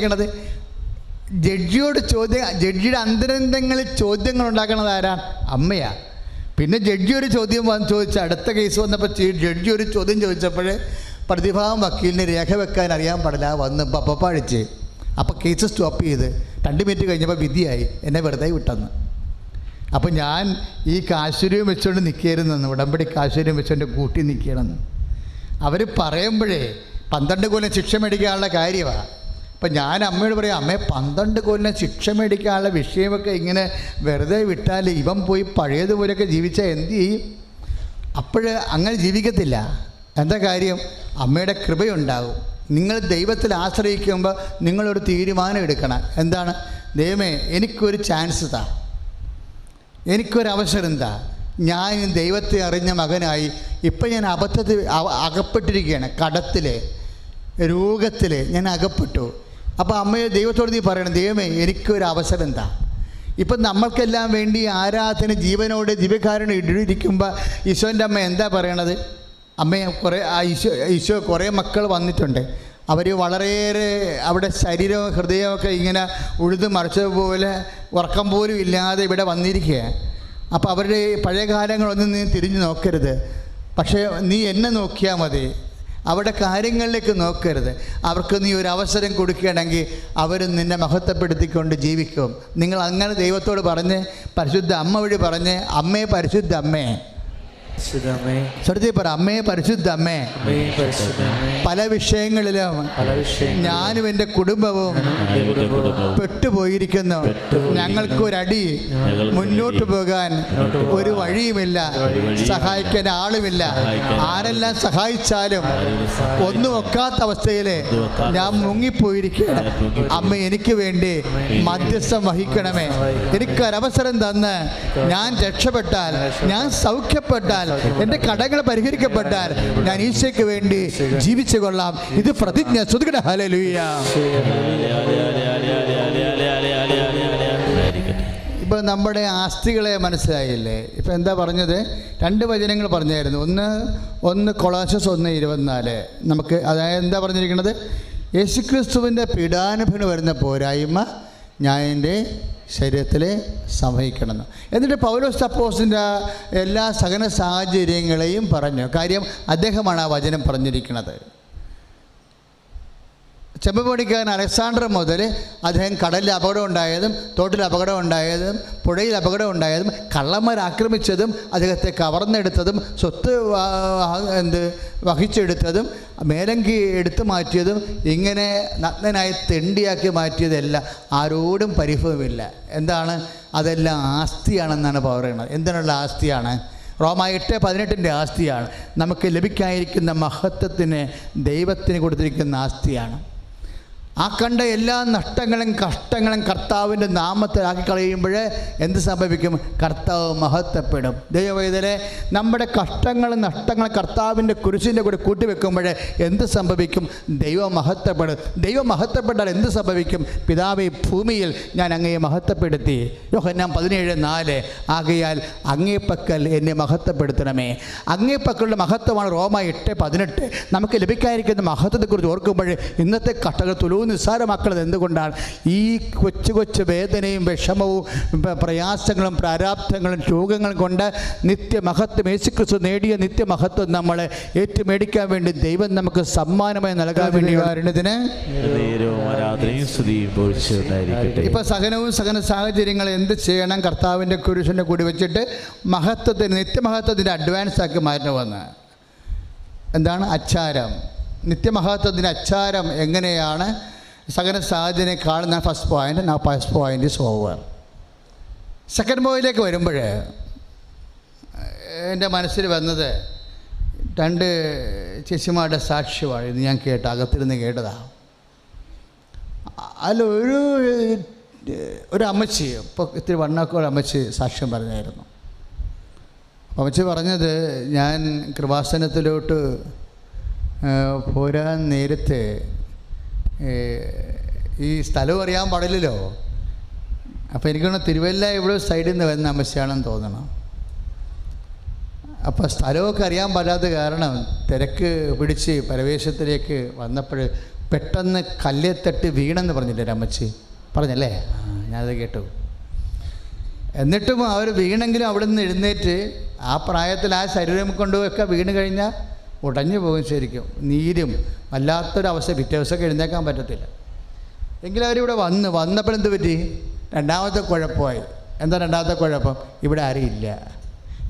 ണത് ജഡ്ജിയോട് ജഡ്ജിയുടെ അന്തരംഗങ്ങളിൽ ചോദ്യങ്ങൾ ഉണ്ടാക്കുന്നത് ആരാണ്? അമ്മയാ. പിന്നെ ജഡ്ജി ഒരു ചോദ്യം ചോദിച്ച അടുത്ത കേസ് വന്നപ്പോൾ ജഡ്ജി ഒരു ചോദ്യം ചോദിച്ചപ്പോൾ പ്രതിഭാഗം വക്കീലിന് രേഖ വെക്കാൻ അറിയാൻ പാടില്ല, വന്ന് പപ്പാടിച്ച്. അപ്പോൾ കേസ് സ്റ്റോപ്പ് ചെയ്ത് 2 മിനിറ്റ് കഴിഞ്ഞപ്പോൾ വിധിയായി, എന്നെ വെറുതെ വിട്ടെന്ന്. അപ്പോൾ ഞാൻ ഈ കാശുരൂപം വെച്ചുകൊണ്ട് നിൽക്കരുതെന്ന്, ഉടമ്പടി കാശുരൂപം വെച്ചുകൊണ്ട് കൂട്ടി നിൽക്കണമെന്ന് അവർ പറയുമ്പോഴേ 12 കൊല്ലം ശിക്ഷ മേടിക്കാനുള്ള കാര്യമാണ്. അപ്പം ഞാൻ അമ്മയോട് പറയാം, അമ്മേ 12 കൊല്ലം ശിക്ഷ മേടിക്കാനുള്ള വിഷയമൊക്കെ ഇങ്ങനെ വെറുതെ വിട്ടാൽ ഇവൻ പോയി പഴയതുപോലെയൊക്കെ ജീവിച്ചാൽ എന്ത് ചെയ്യും? അങ്ങനെ ജീവിക്കത്തില്ല. എന്താ കാര്യം? അമ്മയുടെ കൃപയുണ്ടാകും. നിങ്ങൾ ദൈവത്തിൽ ആശ്രയിക്കുമ്പോൾ നിങ്ങളൊരു തീരുമാനം എടുക്കണം. എന്താണ്? ദൈവമേ, എനിക്കൊരു ചാൻസ് താ, എനിക്കൊരവസരം താ. ഞാൻ ദൈവത്തെ അറിഞ്ഞ മകനായി ഇപ്പം ഞാൻ അബദ്ധത്തിൽ അകപ്പെട്ടിരിക്കുകയാണ്, കടത്തിൽ, രോഗത്തിൽ ഞാൻ അകപ്പെട്ടു. അപ്പോൾ അമ്മയെ ദൈവത്തോട് നീ പറയണം, ദൈവമേ എനിക്കൊരു അവസരം താ. ഇപ്പം നമ്മൾക്കെല്ലാം വേണ്ടി ആരാധന ജീവനോട് ദിവ്യകാരുണ്യം ഇടിയിരിക്കുമ്പോൾ ഈശോൻ്റെ അമ്മ എന്താ പറയണത്? അമ്മയെ ഈശോ കുറേ മക്കൾ വന്നിട്ടുണ്ട്. അവർ വളരെയേറെ അവിടെ ശരീരവും ഹൃദയമൊക്കെ ഇങ്ങനെ ഉഴുതു മറിച്ചതുപോലെ ഉറക്കം പോലും ഇല്ലാതെ ഇവിടെ വന്നിരിക്കുകയാണ്. അപ്പോൾ അവരുടെ പഴയ കാലങ്ങളൊന്നും നീ തിരിഞ്ഞു നോക്കരുത്, പക്ഷേ നീ എന്നെ നോക്കിയാൽ മതി. അവിടെ കാര്യങ്ങളിലേക്ക് നോക്കരുത്. അവർക്ക് നീ ഒരു അവസരം കൊടുക്കുകയാണെങ്കിൽ അവർ നിന്നെ മഹത്വപ്പെടുത്തിക്കൊണ്ട് ജീവിക്കും. നിങ്ങൾ അങ്ങനെ ദൈവത്തോട് പറഞ്ഞ്, പരിശുദ്ധ അമ്മ വഴി പറഞ്ഞ്, അമ്മേ പരിശുദ്ധ അമ്മേ, പറ അമ്മേ പരിശുദ്ധ അമ്മേ, പല വിഷയങ്ങളിലും ഞാനും എൻ്റെ കുടുംബവും പെട്ടുപോയിരിക്കുന്നു. ഞങ്ങൾക്കൊരടി മുന്നോട്ട് പോകാൻ ഒരു വഴിയുമില്ല, സഹായിക്കാൻ ആളുമില്ല. ആരെല്ലാം സഹായിച്ചാലും ഒന്നും ഒക്കാത്ത അവസ്ഥയിൽ ഞാൻ മുങ്ങിപ്പോയിരിക്കുകയാണ്. അമ്മ എനിക്ക് വേണ്ടി മധ്യസ്ഥം വഹിക്കണമേ. എനിക്കൊരവസരം തന്ന് ഞാൻ രക്ഷപ്പെട്ടാൽ, ഞാൻ സൗഖ്യപ്പെട്ടാൽ, എൻ്റെ കടങ്ങൾ പരിഹരിക്കപ്പെട്ടാൽ ഞാൻ ഈശോയ്ക്ക് വേണ്ടി ജീവിച്ചു കൊള്ളാം. ഇത് പ്രതിജ്ഞ. ശ്രുതികട ഹല്ലേലൂയ. ഇപ്പം നമ്മുടെ ആസ്തികളെ മനസ്സിലായില്ലേ? ഇപ്പം എന്താ പറഞ്ഞത്? 2 വചനങ്ങൾ പറഞ്ഞായിരുന്നു. ഒന്ന് കൊളോസ്യസ് 1:24. നമുക്ക് അതായത് എന്താ പറഞ്ഞിരിക്കുന്നത്? യേശുക്രിസ്തുവിൻ്റെ പീഡാനുഭവന് വരുന്ന പോരായ്മ ഞാൻ എൻ്റെ ശരീരത്തിൽ സംഭവിക്കണമെന്ന്. എന്നിട്ട് പൗലോസ് അപ്പോസ്തലൻ്റെ എല്ലാ സഹന സാഹചര്യങ്ങളെയും പറഞ്ഞു. കാര്യം അദ്ദേഹമാണ് ആ വചനം പറഞ്ഞിരിക്കുന്നത്. ചെമ്പപ്പണിക്കാരൻ അലക്സാണ്ടർ മുതൽ അദ്ദേഹം കടലിൽ അപകടം ഉണ്ടായതും, തോട്ടിൽ അപകടം ഉണ്ടായതും, പുഴയിൽ അപകടം ഉണ്ടായതും, കള്ളന്മാർ ആക്രമിച്ചതും, അദ്ദേഹത്തെ കവർന്നെടുത്തതും, സ്വത്ത് വഹിച്ചെടുത്തതും, മേലങ്കി എടുത്തു മാറ്റിയതും, ഇങ്ങനെ നഗ്നനായി തെണ്ടിയാക്കി മാറ്റിയതെല്ലാം ആരോടും പരിഭവമില്ല. എന്താണ്? അതെല്ലാം ആസ്തിയാണെന്നാണ് പറയുന്നത്. എന്തിനുള്ള ആസ്തിയാണ്? റോമ 8:18 ആസ്തിയാണ്. നമുക്ക് ലഭിക്കാനിരിക്കുന്ന മഹത്വത്തിന് ദൈവത്തിന് കൊടുത്തിരിക്കുന്ന ആസ്തിയാണ്. ആ കണ്ട എല്ലാ നഷ്ടങ്ങളും കഷ്ടങ്ങളും കർത്താവിൻ്റെ നാമത്തിലാക്കി കളയുമ്പോൾ എന്ത് സംഭവിക്കും? കർത്താവ് മഹത്വപ്പെടും. ദൈവവേദനെ നമ്മുടെ കഷ്ടങ്ങളും നഷ്ടങ്ങളും കർത്താവിൻ്റെ കുരിശിൻ്റെ കൂടെ കൂട്ടിവെക്കുമ്പോൾ എന്ത് സംഭവിക്കും? ദൈവം മഹത്വപ്പെടും. ദൈവം മഹത്വപ്പെട്ടാൽ എന്ത് സംഭവിക്കും? പിതാവേ, ഭൂമിയിൽ ഞാൻ അങ്ങയെ മഹത്വപ്പെടുത്തി. യോഹന്നാൻ 17:4. ആകയാൽ അങ്ങേപ്പക്കൽ എന്നെ മഹത്വപ്പെടുത്തണമേ. അങ്ങേപ്പക്കലുള്ള മഹത്വമാണ് റോമ 8:18. നമുക്ക് ലഭിക്കാതിരിക്കുന്ന മഹത്വത്തെക്കുറിച്ച് ഓർക്കുമ്പോൾ ഇന്നത്തെ കഷ്ടകൾ നിസ്സാരമാക്കുന്നത് എന്തുകൊണ്ടാണ്? ഈ കൊച്ചു വേദനയും വിഷമവും പ്രയാസങ്ങളും പ്രാരാബ്ധങ്ങളും രോഗങ്ങളും കൊണ്ട് നിത്യമഹത്വം യേശുക്രിസ്തു നേടിയ നിത്യമഹത്വം നമ്മൾ ഏറ്റുമേടിക്കാൻ വേണ്ടി ദൈവം നമുക്ക് സമ്മാനമായി നൽകാൻ വേണ്ടി ഇപ്പം സഹനവും സഹന സാഹചര്യങ്ങൾ എന്ത് ചെയ്യണം? കർത്താവിൻ്റെ കുരിശിൻ്റെ കൂടി വെച്ചിട്ട് മഹത്വത്തിന്, നിത്യമഹത്വത്തിൻ്റെ അഡ്വാൻസ് ആക്കി മാറ്റണമെന്ന്. എന്താണ് അച്ചാരം? നിത്യമഹത്വത്തിൻ്റെ അച്ചാരം എങ്ങനെയാണ്? സകല സാഹചര്യം കാണുന്ന first point is over. Second പോയിന്റിലേക്ക് വരുമ്പോൾ എൻ്റെ മനസ്സിൽ വന്നത് 2 ചേച്ചിമാരുടെ സാക്ഷ്യമാണ്. ഇത് ഞാൻ അകത്തിരുന്ന് കേട്ടതാണ്. ഒരു അമ്മച്ചി, ഇപ്പോൾ ഇത്തിരി വണ്ണാക്കോട് അമ്മച്ചി സാക്ഷ്യം പറഞ്ഞായിരുന്നു. അമ്മച്ചി പറഞ്ഞത്, ഞാൻ കൃപാസനത്തിലോട്ട് പോരാൻ നേരത്തെ ഈ സ്ഥലവും അറിയാൻ പാടില്ലല്ലോ. അപ്പോൾ എനിക്കൊന്ന് തിരുവല്ല ഇവിടെ സൈഡിൽ നിന്ന് വരുന്ന അമ്മച്ചാണെന്ന് തോന്നണം. അപ്പോൾ സ്ഥലമൊക്കെ അറിയാൻ പറ്റാത്ത കാരണം തിരക്ക് പിടിച്ച് പരവേശത്തിലേക്ക് വന്നപ്പോൾ പെട്ടെന്ന് കല്ലേത്തട്ട് വീണെന്ന് പറഞ്ഞില്ലേ അമ്മച്ചി? പറഞ്ഞല്ലേ? ഞാനത് കേട്ടു. എന്നിട്ടും അവർ വീണെങ്കിലും അവിടെ നിന്ന് എഴുന്നേറ്റ് ആ പ്രായത്തിൽ ആ ശരീരം കൊണ്ടുമൊക്കെ വീണ് കഴിഞ്ഞാൽ ഉടഞ്ഞു പോകും ശരിക്കും. നീരും വല്ലാത്തൊരവസ്ഥ. പിറ്റേ ദിവസമൊക്കെ എഴുന്നേക്കാൻ പറ്റത്തില്ല. എങ്കിലും അവരിവിടെ വന്നപ്പോൾ എന്ത് പറ്റി? രണ്ടാമത്തെ കുഴപ്പമായി. എന്താ രണ്ടാമത്തെ കുഴപ്പം? ഇവിടെ ആരുമില്ല.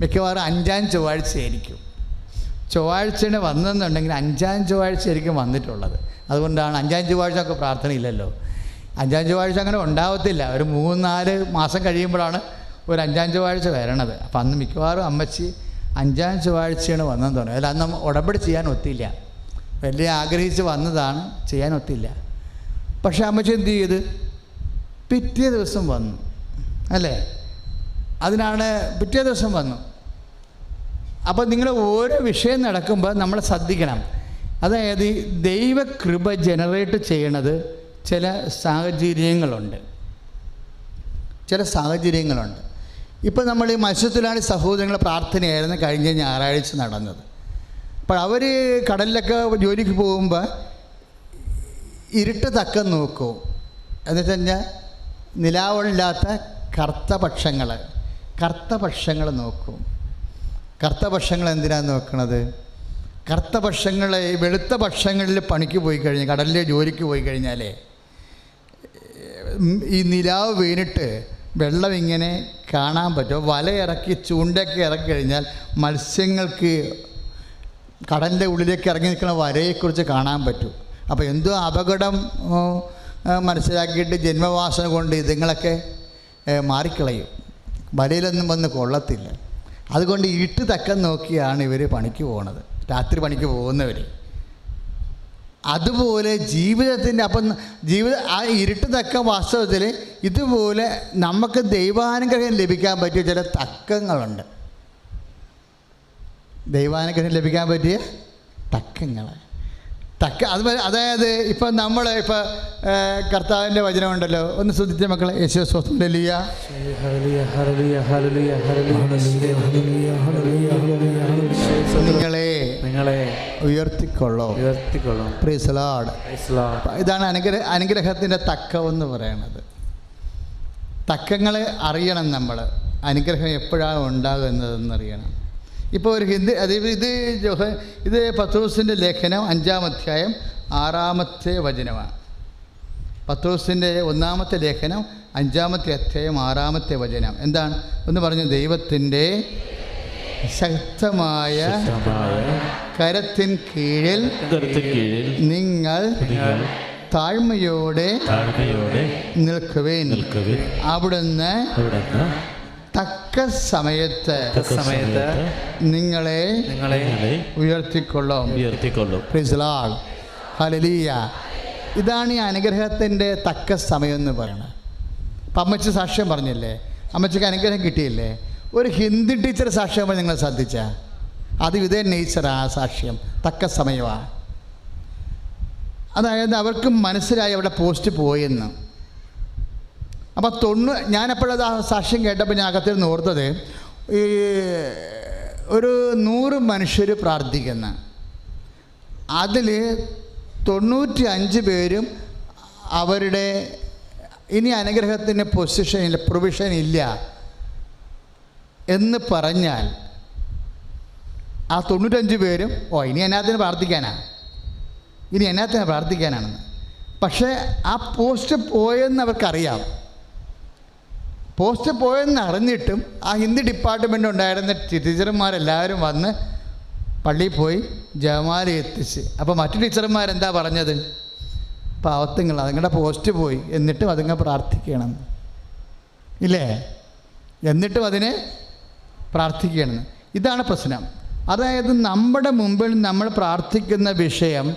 മിക്കവാറും 5-ാം ചൊവ്വാഴ്ചയായിരിക്കും. ചൊവ്വാഴ്ചയാണ് വന്നതെന്നുണ്ടെങ്കിൽ 5-ാം ചൊവ്വാഴ്ചയായിരിക്കും വന്നിട്ടുള്ളത്. അതുകൊണ്ടാണ് 5-ാം ചൊവ്വാഴ്ച ഒക്കെ പ്രാർത്ഥനയില്ലല്ലോ. 5-ാം ചൊവ്വാഴ്ച അങ്ങനെ ഉണ്ടാവത്തില്ല. ഒരു 3-4 മാസം കഴിയുമ്പോഴാണ് ഒരു 5-ാം ചൊവ്വാഴ്ച വരണത്. അപ്പം അന്ന് മിക്കവാറും അമ്മച്ചി 5-ാം ചൊവ്വാഴ്ചയാണ് വന്നതെന്ന് തോന്നുന്നത്. അതിൽ അന്ന് ഉടമ്പടി ചെയ്യാൻ ഒത്തില്ല. വലിയ ആഗ്രഹിച്ച് വന്നതാണ്, ചെയ്യാൻ ഒത്തില്ല. പക്ഷേ അമ്മച്ചി എന്ത് ചെയ്ത്? പിറ്റേ ദിവസം വന്നു അല്ലേ? അതിനാണ് പിറ്റേ ദിവസം വന്നു. അപ്പോൾ നിങ്ങൾ ഓരോ വിഷയം നടക്കുമ്പോൾ നമ്മൾ ശ്രദ്ധിക്കണം. അതായത് ഈ ദൈവകൃപ ജനറേറ്റ് ചെയ്യണത് ചില സാഹചര്യങ്ങളുണ്ട്. ഇപ്പോൾ നമ്മൾ ഈ മത്സ്യത്തൊഴിലാളി സഹോദരങ്ങളുടെ പ്രാർത്ഥനയായിരുന്നു കഴിഞ്ഞ ഞായറാഴ്ച നടന്നത്. അപ്പോൾ അവർ കടലിലൊക്കെ ജോലിക്ക് പോകുമ്പോൾ ഇരുട്ട് തക്കം നോക്കും. എന്നിട്ട് കഴിഞ്ഞാൽ നിലാവില്ലാത്ത കറുത്ത പക്ഷങ്ങൾ നോക്കും. കറുത്ത പക്ഷങ്ങൾ എന്തിനാണ് നോക്കണത്? കറുത്ത പക്ഷങ്ങൾ ഈ വെളുത്ത പക്ഷങ്ങളിൽ പണിക്ക് പോയി കഴിഞ്ഞാൽ, കടലിലെ ജോലിക്ക് പോയി കഴിഞ്ഞാലേ ഈ നിലാവ് വീണിട്ട് വെള്ളം ഇങ്ങനെ കാണാൻ പറ്റും. വല ഇറക്കി ചൂണ്ടയൊക്കെ ഇറക്കി കഴിഞ്ഞാൽ മത്സ്യങ്ങൾക്ക് കടലിൻ്റെ ഉള്ളിലേക്ക് ഇറങ്ങി നിൽക്കുന്ന വരയെക്കുറിച്ച് കാണാൻ പറ്റും. അപ്പോൾ എന്തോ അപകടം മനസ്സിലാക്കിയിട്ട് ജന്മവാസന കൊണ്ട് ഇതുങ്ങളൊക്കെ മാറിക്കളയും. വലയിലൊന്നും വന്ന് കൊള്ളത്തില്ല. അതുകൊണ്ട് ഇരുട്ട് തക്കം നോക്കിയാണ് ഇവർ പണിക്ക് പോകുന്നത്, രാത്രി പണിക്ക് പോകുന്നവർ. അതുപോലെ ജീവിതത്തിൻ്റെ ആ ഇരുട്ട് തക്കം വാസ്തവത്തിൽ ഇതുപോലെ നമുക്ക് ദൈവാനുഗ്രഹം ലഭിക്കാൻ പറ്റിയ ചില തക്കങ്ങളുണ്ട്. ദൈവാനുഗ്രഹം ലഭിക്കാൻ പറ്റിയ തക്കങ്ങൾ. അതായത് ഇപ്പം നമ്മൾ കർത്താവിൻ്റെ വചനമുണ്ടല്ലോ, ഒന്ന് ശ്രദ്ധിച്ച മക്കളെ. യേശു സ്വസ്ഥം നിങ്ങളെ ഉയർത്തിക്കൊള്ളോ. Price the Lord. ഇതാണ് അനുഗ്രഹത്തിൻ്റെ തക്കമെന്ന് പറയണത്. തക്കങ്ങൾ അറിയണം നമ്മൾ. അനുഗ്രഹം എപ്പോഴാണ് ഉണ്ടാകുന്നതെന്നറിയണം. ഇപ്പോൾ ഒരു ഇത് പത്രോസിൻ്റെ ലേഖനം 5-ാം അധ്യായം 6-ാമത്തെ വചനമാണ്. പത്രോസിൻ്റെ 1-ാമത്തെ ലേഖനം 5-ാമത്തെ അധ്യായം 6-ാമത്തെ വചനം എന്താണ്? ഒന്ന് പറഞ്ഞു. ദൈവത്തിൻ്റെ ശക്തമായ കരത്തിൻ കീഴിൽ നിങ്ങൾ താഴ്മയോടെ നിൽക്കുവേൻ. അവിടുന്ന് തക്ക സമയത്ത് നിങ്ങളെ ഉയർത്തിക്കൊള്ളും. Praise the lord. ഹല്ലേലൂയ. ഇതാണ് ഈ അനുഗ്രഹത്തിൻ്റെ തക്ക സമയം എന്ന് പറയുന്നത്. അപ്പം അമ്മച്ചി സാക്ഷ്യം പറഞ്ഞില്ലേ? അമ്മച്ചിക്ക് അനുഗ്രഹം കിട്ടിയില്ലേ? ഒരു ഹിന്ദി ടീച്ചർ സാക്ഷ്യം പറഞ്ഞ് നിങ്ങൾ ശ്രദ്ധിച്ചാൽ അത് ഇതേ നേച്ചറാണ്. ആ സാക്ഷ്യം തക്ക സമയമാണ്. അതായത് അവർക്ക് മനസ്സിലായി അവിടെ പോസ്റ്റ് പോയെന്ന്. അപ്പോൾ ഞാനെപ്പോഴത് ആ സാക്ഷ്യം കേട്ടപ്പോൾ ഞാൻ അകത്തിരുന്ന് ഓർത്തത്, ഈ ഒരു 100 മനുഷ്യർ പ്രാർത്ഥിക്കുന്ന അതിൽ 95 പേരും അവരുടെ ഇനി അനുഗ്രഹത്തിന് പ്രൊവിഷൻ ഇല്ല എന്ന് പറഞ്ഞാൽ ആ 95 പേരും ഇനി എന്നാത്തിന് പ്രാർത്ഥിക്കാനാണെന്ന്. പക്ഷേ ആ പോസ്റ്റ് പോയെന്ന് അവർക്കറിയാം. പോസ്റ്റ് പോയെന്ന് അറിഞ്ഞിട്ടും ആ ഹിന്ദി ഡിപ്പാർട്ട്മെൻ്റ് ഉണ്ടായിരുന്ന ടീച്ചർമാരെല്ലാവരും വന്ന് പള്ളിയിൽ പോയി ജപമാല എത്തിച്ച്. അപ്പോൾ മറ്റു ടീച്ചർമാരെന്താ പറഞ്ഞത്? പാവത്തുങ്ങൾ, അതുങ്ങളുടെ പോസ്റ്റ് പോയി, എന്നിട്ടും അതുങ്ങൾ പ്രാർത്ഥിക്കണം ഇല്ലേ? എന്നിട്ടും അതിനെ പ്രാർത്ഥിക്കണം. ഇതാണ് പ്രശ്നം. അതായത് നമ്മുടെ മുമ്പിൽ നമ്മൾ പ്രാർത്ഥിക്കുന്ന വിഷയം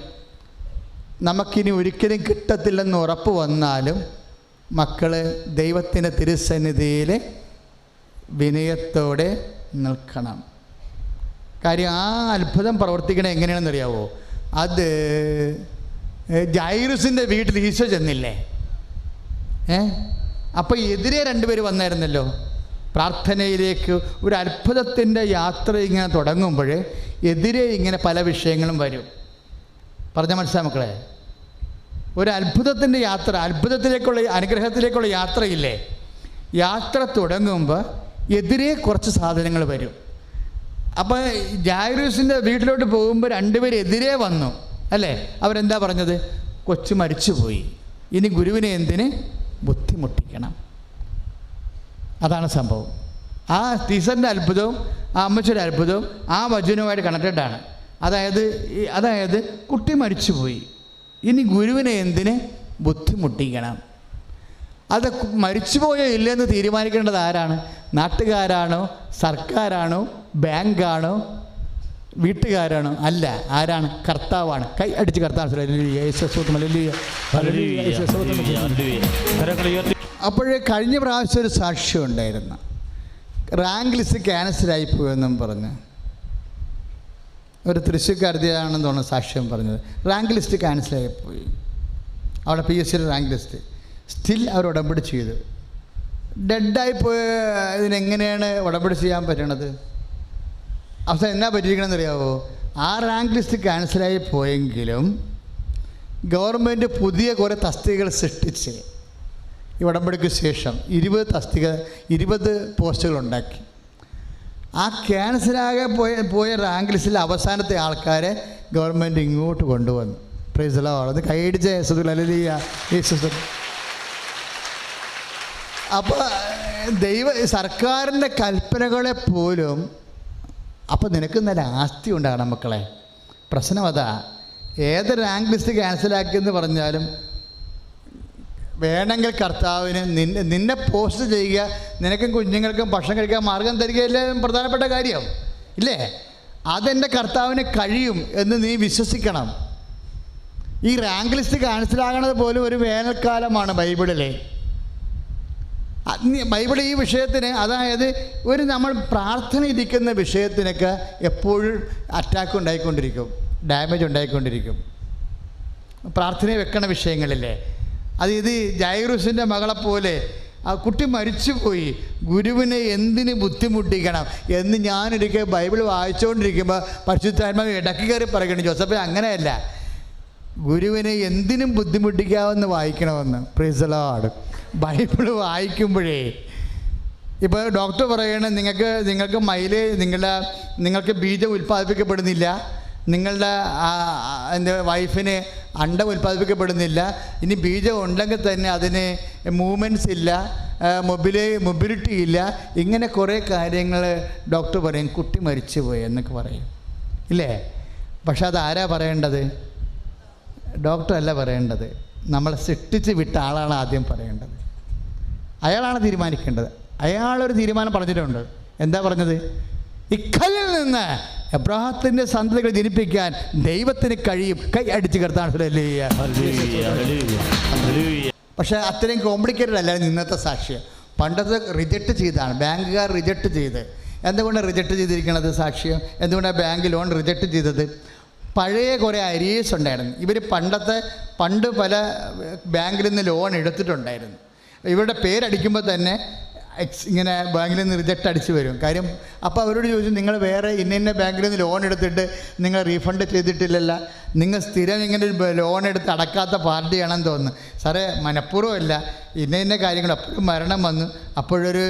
നമുക്കിനി ഒരിക്കലും കിട്ടത്തില്ലെന്ന് ഉറപ്പ് വന്നാലും മക്കൾ ദൈവത്തിൻ്റെ തിരുസന്നിധിയിൽ വിനയത്തോടെ നിൽക്കണം. കാര്യം ആ അത്ഭുതം പ്രവർത്തിക്കണത് എങ്ങനെയാണെന്നറിയാവോ? അത് ജൈറുസിൻ്റെ വീട്ടിൽ ഈശോ ചെന്നില്ലേ? അപ്പോൾ എതിരെ 2 പേര് വന്നായിരുന്നല്ലോ. പ്രാർത്ഥനയിലേക്ക് ഒരു അത്ഭുതത്തിൻ്റെ യാത്ര ഇങ്ങനെ തുടങ്ങുമ്പോൾ എതിരെ ഇങ്ങനെ പല വിഷയങ്ങളും വരും. പറഞ്ഞ മനസ്സിലാ മക്കളെ? ഒരു അത്ഭുതത്തിൻ്റെ യാത്ര, അത്ഭുതത്തിലേക്കുള്ള അനുഗ്രഹത്തിലേക്കുള്ള യാത്രയില്ലേ, യാത്ര തുടങ്ങുമ്പോൾ എതിരെ കുറച്ച് സാധനങ്ങൾ വരും. അപ്പോൾ ജായിറൂസിൻ്റെ വീട്ടിലോട്ട് പോകുമ്പോൾ രണ്ടുപേരും എതിരെ വന്നു അല്ലേ. അവരെന്താ പറഞ്ഞത്? കൊച്ചു മരിച്ചുപോയി, ഇനി ഗുരുവിനെ എന്തിന് ബുദ്ധിമുട്ടിക്കണം. അതാണ് സംഭവം. ആ ടീച്ചറിൻ്റെ അത്ഭുതവും ആ അമ്മച്ചിയുടെ അത്ഭുതവും ആ വചനവുമായിട്ട് കണക്റ്റഡാണ്. അതായത് കുട്ടി മരിച്ചുപോയി, ഇനി ഗുരുവിനെ എന്തിന് ബുദ്ധിമുട്ടിക്കണം. അത് മരിച്ചുപോയോ ഇല്ലെന്ന് തീരുമാനിക്കേണ്ടത് ആരാണ്? നാട്ടുകാരാണോ, സർക്കാരാണോ, ബാങ്കാണോ, വീട്ടുകാരാണോ? അല്ല. ആരാണ്? കർത്താവാണ്. കൈ അടിച്ച് കർത്താവ്. അപ്പോഴേ കഴിഞ്ഞ പ്രാവശ്യം ഒരു സാക്ഷ്യം ഉണ്ടായിരുന്നു. റാങ്ക് ലിസ്റ്റ് ക്യാൻസലായിപ്പോയെന്നും പറഞ്ഞ് ഒരു തൃശ്ശൂർക്കാരത്തിയാണെന്ന് തോന്നുന്നു സാക്ഷ്യം പറഞ്ഞത്. റാങ്ക് ലിസ്റ്റ് ക്യാൻസലായിപ്പോയി, അവിടെ PSC റാങ്ക് ലിസ്റ്റ്. സ്റ്റിൽ അവർ ഉടമ്പടി ചെയ്തു. ഡെഡായിപ്പോയ ഇതിനെങ്ങനെയാണ് ഉടമ്പടി ചെയ്യാൻ പറ്റണത്? അവസാനം എന്നാ പറ്റിയിരിക്കണമെന്ന് അറിയാമോ? ആ റാങ്ക് ലിസ്റ്റ് ക്യാൻസലായി പോയെങ്കിലും ഗവൺമെൻറ് പുതിയ കുറേ തസ്തികകൾ സൃഷ്ടിച്ച് ഈ ഉടമ്പടിക്ക് ശേഷം 20 പോസ്റ്റുകളുണ്ടാക്കി. ആ ക്യാൻസലാകെ പോയ റാങ്ക് ലിസ്റ്റിൽ അവസാനത്തെ ആൾക്കാരെ ഗവൺമെൻറ് ഇങ്ങോട്ട് കൊണ്ടുവന്നു. Price the Lord. അത് കൈയടിച്ച യേശുവേ. അപ്പോൾ സർക്കാരിൻ്റെ കൽപ്പനകളെ പോലും അപ്പോൾ നിനക്ക് നല്ല ആസ്തി ഉണ്ടാകണം മക്കളെ. പ്രശ്നം അതാ. ഏത് റാങ്ക് ലിസ്റ്റ് ക്യാൻസലാക്കിയെന്ന് പറഞ്ഞാലും വേണമെങ്കിൽ കർത്താവിന് നിന്നെ പോസ്റ്റ് ചെയ്യുക, നിനക്കും കുഞ്ഞുങ്ങൾക്കും ഭക്ഷണം കഴിക്കാൻ മാർഗം തരികയല്ലേ പ്രധാനപ്പെട്ട കാര്യം ഇല്ലേ? അതെൻ്റെ കർത്താവിന് കഴിയും എന്ന് നീ വിശ്വസിക്കണം. ഈ റാങ്ക് ലിസ്റ്റ് ക്യാൻസലാകണത് പോലും ഒരു വേനൽക്കാലമാണ് ബൈബിളിലെ. ബൈബിൾ ഈ വിഷയത്തിന്, അതായത് ഒരു നമ്മൾ പ്രാർത്ഥന ഇരിക്കുന്ന വിഷയത്തിനൊക്കെ എപ്പോഴും അറ്റാക്ക് ഉണ്ടായിക്കൊണ്ടിരിക്കും, ഡാമേജ് ഉണ്ടായിക്കൊണ്ടിരിക്കും. പ്രാർത്ഥന വെക്കണ വിഷയങ്ങളില്ലേ. ഇത് ജൈറൂസിൻ്റെ മകളെപ്പോലെ ആ കുട്ടി മരിച്ചുപോയി, ഗുരുവിനെ എന്തിന് ബുദ്ധിമുട്ടിക്കണം എന്ന് ഞാനൊരിക്കൽ ബൈബിൾ വായിച്ചുകൊണ്ടിരിക്കുമ്പോൾ പരിശുദ്ധാത്മാവ് ഇടയ്ക്ക് കയറി പറയുകയാണ്, ജോസഫേ അങ്ങനെയല്ല, ഗുരുവിനെ എന്തിനും ബുദ്ധിമുട്ടിക്കാമെന്ന് വായിക്കണമെന്ന്. Price the Lord. ബൈബിൾ വായിക്കുമ്പോഴേ ഇപ്പോൾ ഡോക്ടർ പറയണേ നിങ്ങൾക്ക് ബീജം ഉൽപ്പാദിപ്പിക്കപ്പെടുന്നില്ല, നിങ്ങളുടെ വൈഫിന് അണ്ടം ഉൽപ്പാദിപ്പിക്കപ്പെടുന്നില്ല, ഇനി ബീജം ഉണ്ടെങ്കിൽ തന്നെ അതിന് മൂവ്മെൻറ്റ്സ് ഇല്ല, മൊബിലിറ്റി ഇല്ല, ഇങ്ങനെ കുറേ കാര്യങ്ങൾ ഡോക്ടർ പറയും. കുട്ടി മരിച്ചുപോയി എന്നൊക്കെ പറയും ഇല്ലേ? പക്ഷെ അതാരാ പറയേണ്ടത്? ഡോക്ടറല്ല പറയേണ്ടത്, നമ്മളെ സൃഷ്ടിച്ച് വിട്ട ആളാണ് ആദ്യം പറയേണ്ടത്. അയാളാണ് തീരുമാനിക്കേണ്ടത്. അയാളൊരു തീരുമാനം പറഞ്ഞിട്ടുണ്ട്. എന്താ പറഞ്ഞത്? ഇക്കല്ലിൽ നിന്ന് എബ്രാഹത്തിൻ്റെ സന്തതികൾ ജനിപ്പിക്കാൻ ദൈവത്തിന് കഴിയും. കൈ അടിച്ച് കർത്താൻ. പക്ഷേ അത്രയും കോംപ്ലിക്കേറ്റഡ് അല്ല ഇന്നത്തെ സാക്ഷ്യം. പണ്ടത്തെ റിജക്റ്റ് ചെയ്താണ്, ബാങ്കുകാർ റിജക്റ്റ് ചെയ്ത്. എന്തുകൊണ്ടാണ് റിജക്റ്റ് ചെയ്തിരിക്കുന്നത് സാക്ഷ്യം? എന്തുകൊണ്ടാണ് ബാങ്ക് ലോൺ റിജക്റ്റ് ചെയ്തത്? പഴയ കുറേ അരീസ് ഉണ്ടായിരുന്നു. പണ്ട് പല ബാങ്കിൽ നിന്ന് ലോൺ എടുത്തിട്ടുണ്ടായിരുന്നു. ഇവരുടെ പേരടിക്കുമ്പോൾ തന്നെ ഇങ്ങനെ ബാങ്കിൽ നിന്ന് റിജക്റ്റ് അടിച്ച് വരും. കാര്യം അപ്പോൾ അവരോട് ചോദിച്ചു, നിങ്ങൾ വേറെ ഇന്ന ബാങ്കിൽ നിന്ന് ലോൺ എടുത്തിട്ട് നിങ്ങൾ റീഫണ്ട് ചെയ്തിട്ടില്ലല്ലോ, നിങ്ങൾ സ്ഥിരം ഇങ്ങനെ ലോൺ എടുത്ത് അടക്കാത്ത പാർട്ടിയാണെന്ന് തോന്നുന്നു. സാറേ മനഃപൂർവ്വമല്ല, ഇന്ന കാര്യങ്ങൾ അപ്പോഴും മരണം വന്നു, അപ്പോഴൊരു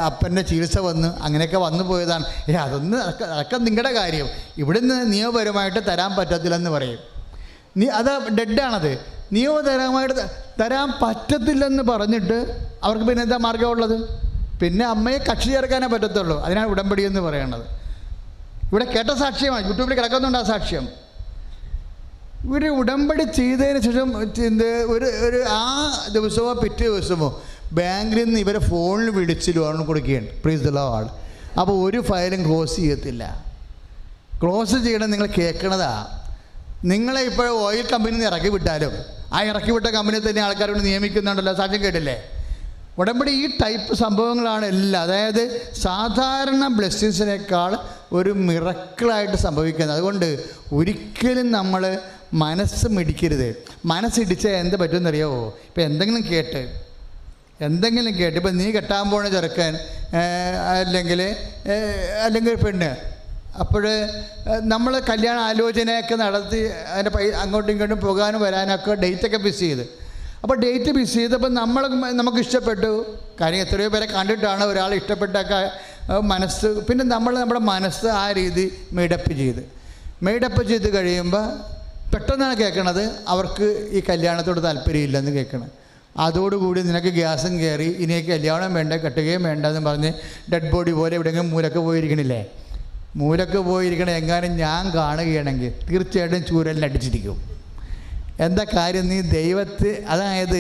അപ്പൻ്റെ ചികിത്സ വന്നു, അങ്ങനെയൊക്കെ വന്നു പോയതാണ്. അതൊക്കെ നിങ്ങളുടെ കാര്യം, ഇവിടുന്ന് നിയമപരമായിട്ട് തരാൻ പറ്റത്തില്ലെന്ന് പറയും. അത് ഡെഡാണത്. നിയമപരമായിട്ട് തരാൻ പറ്റത്തില്ലെന്ന് പറഞ്ഞിട്ട് അവർക്ക് പിന്നെ എന്താ മാർഗമുള്ളത്? പിന്നെ അമ്മയെ കക്ഷി ചേർക്കാനേ പറ്റത്തുള്ളൂ. അതിനാണ് ഉടമ്പടി എന്ന് പറയണത്. ഇവിടെ കേട്ട സാക്ഷ്യമാണ്, യൂട്യൂബിൽ കിടക്കുന്നുണ്ട് ആ സാക്ഷ്യം. ഒരു ഉടമ്പടി ചെയ്തതിന് ശേഷം ഒരു ആ ദിവസമോ പിറ്റേ ദിവസമോ ബാങ്കിൽ നിന്ന് ഇവരെ ഫോണിൽ വിളിച്ച് ലോൺ കൊടുക്കുകയാണ്. Price the Lord. അപ്പോൾ ഒരു ഫയലും ക്ലോസ് ചെയ്യത്തില്ല. ക്ലോസ് ചെയ്യണം നിങ്ങൾ കേൾക്കണതാ. നിങ്ങളെ ഇപ്പോൾ ഓയിൽ കമ്പനിയിൽ നിന്ന് ഇറക്കി വിട്ടാലും ആ ഇറക്കി വിട്ട കമ്പനിയിൽ തന്നെ ആൾക്കാരോട് നിയമിക്കുന്നുണ്ടല്ലോ, സാക്ഷ്യം കേട്ടില്ലേ? ഉടമ്പടി ഈ ടൈപ്പ് സംഭവങ്ങളാണ് എല്ലാം. അതായത് സാധാരണ ബ്ലെസ്സിങ്സിനേക്കാൾ ഒരു മിറക്കിളായിട്ട് സംഭവിക്കുന്നത്. അതുകൊണ്ട് ഒരിക്കലും നമ്മൾ മനസ്സ് മിടിക്കരുത്. മനസ്സിടിച്ചാൽ എന്ത് പറ്റുമെന്നറിയാമോ? ഇപ്പോൾ എന്തെങ്കിലും കേട്ട് ഇപ്പം നീ കെട്ടാൻ പോണ ചെറുക്കൻ അല്ലെങ്കിൽ പെണ്ണ് അപ്പോൾ നമ്മൾ കല്യാണ ആലോചനയൊക്കെ നടത്തി അതിൻ്റെ അങ്ങോട്ടും ഇങ്ങോട്ടും പോകാനും വരാനൊക്കെ ഡേറ്റൊക്കെ ഫിക്സ് ചെയ്ത്. അപ്പോൾ ഡേറ്റ് ഫിക്സ് ചെയ്തപ്പോൾ നമുക്ക് ഇഷ്ടപ്പെട്ടു. കാര്യം എത്രയോ പേരെ കണ്ടിട്ടാണ് ഒരാൾ ഇഷ്ടപ്പെട്ടൊക്കെ മനസ്സ്. പിന്നെ നമ്മുടെ മനസ്സ് ആ രീതി മെയ്ഡപ്പ് ചെയ്ത് കഴിയുമ്പോൾ പെട്ടെന്നാണ് കേൾക്കണത് അവർക്ക് ഈ കല്യാണത്തോട് താല്പര്യമില്ലെന്ന് കേൾക്കണം. അതോടുകൂടി നിനക്ക് ഗ്യാസും കയറി, ഇനി കല്യാണം വേണ്ട, കെട്ടുകയും വേണ്ട എന്ന് പറഞ്ഞ് ഡെഡ് ബോഡി പോലെ എവിടെയെങ്കിലും മൂലക്ക് പോയിരിക്കണില്ലേ? മൂലക്ക് പോയിരിക്കണേ എങ്ങാനും ഞാൻ കാണുകയാണെങ്കിൽ തീർച്ചയായിട്ടും ചൂരലിനടിച്ചിരിക്കും. എന്താ കാര്യം? നീ അതായത്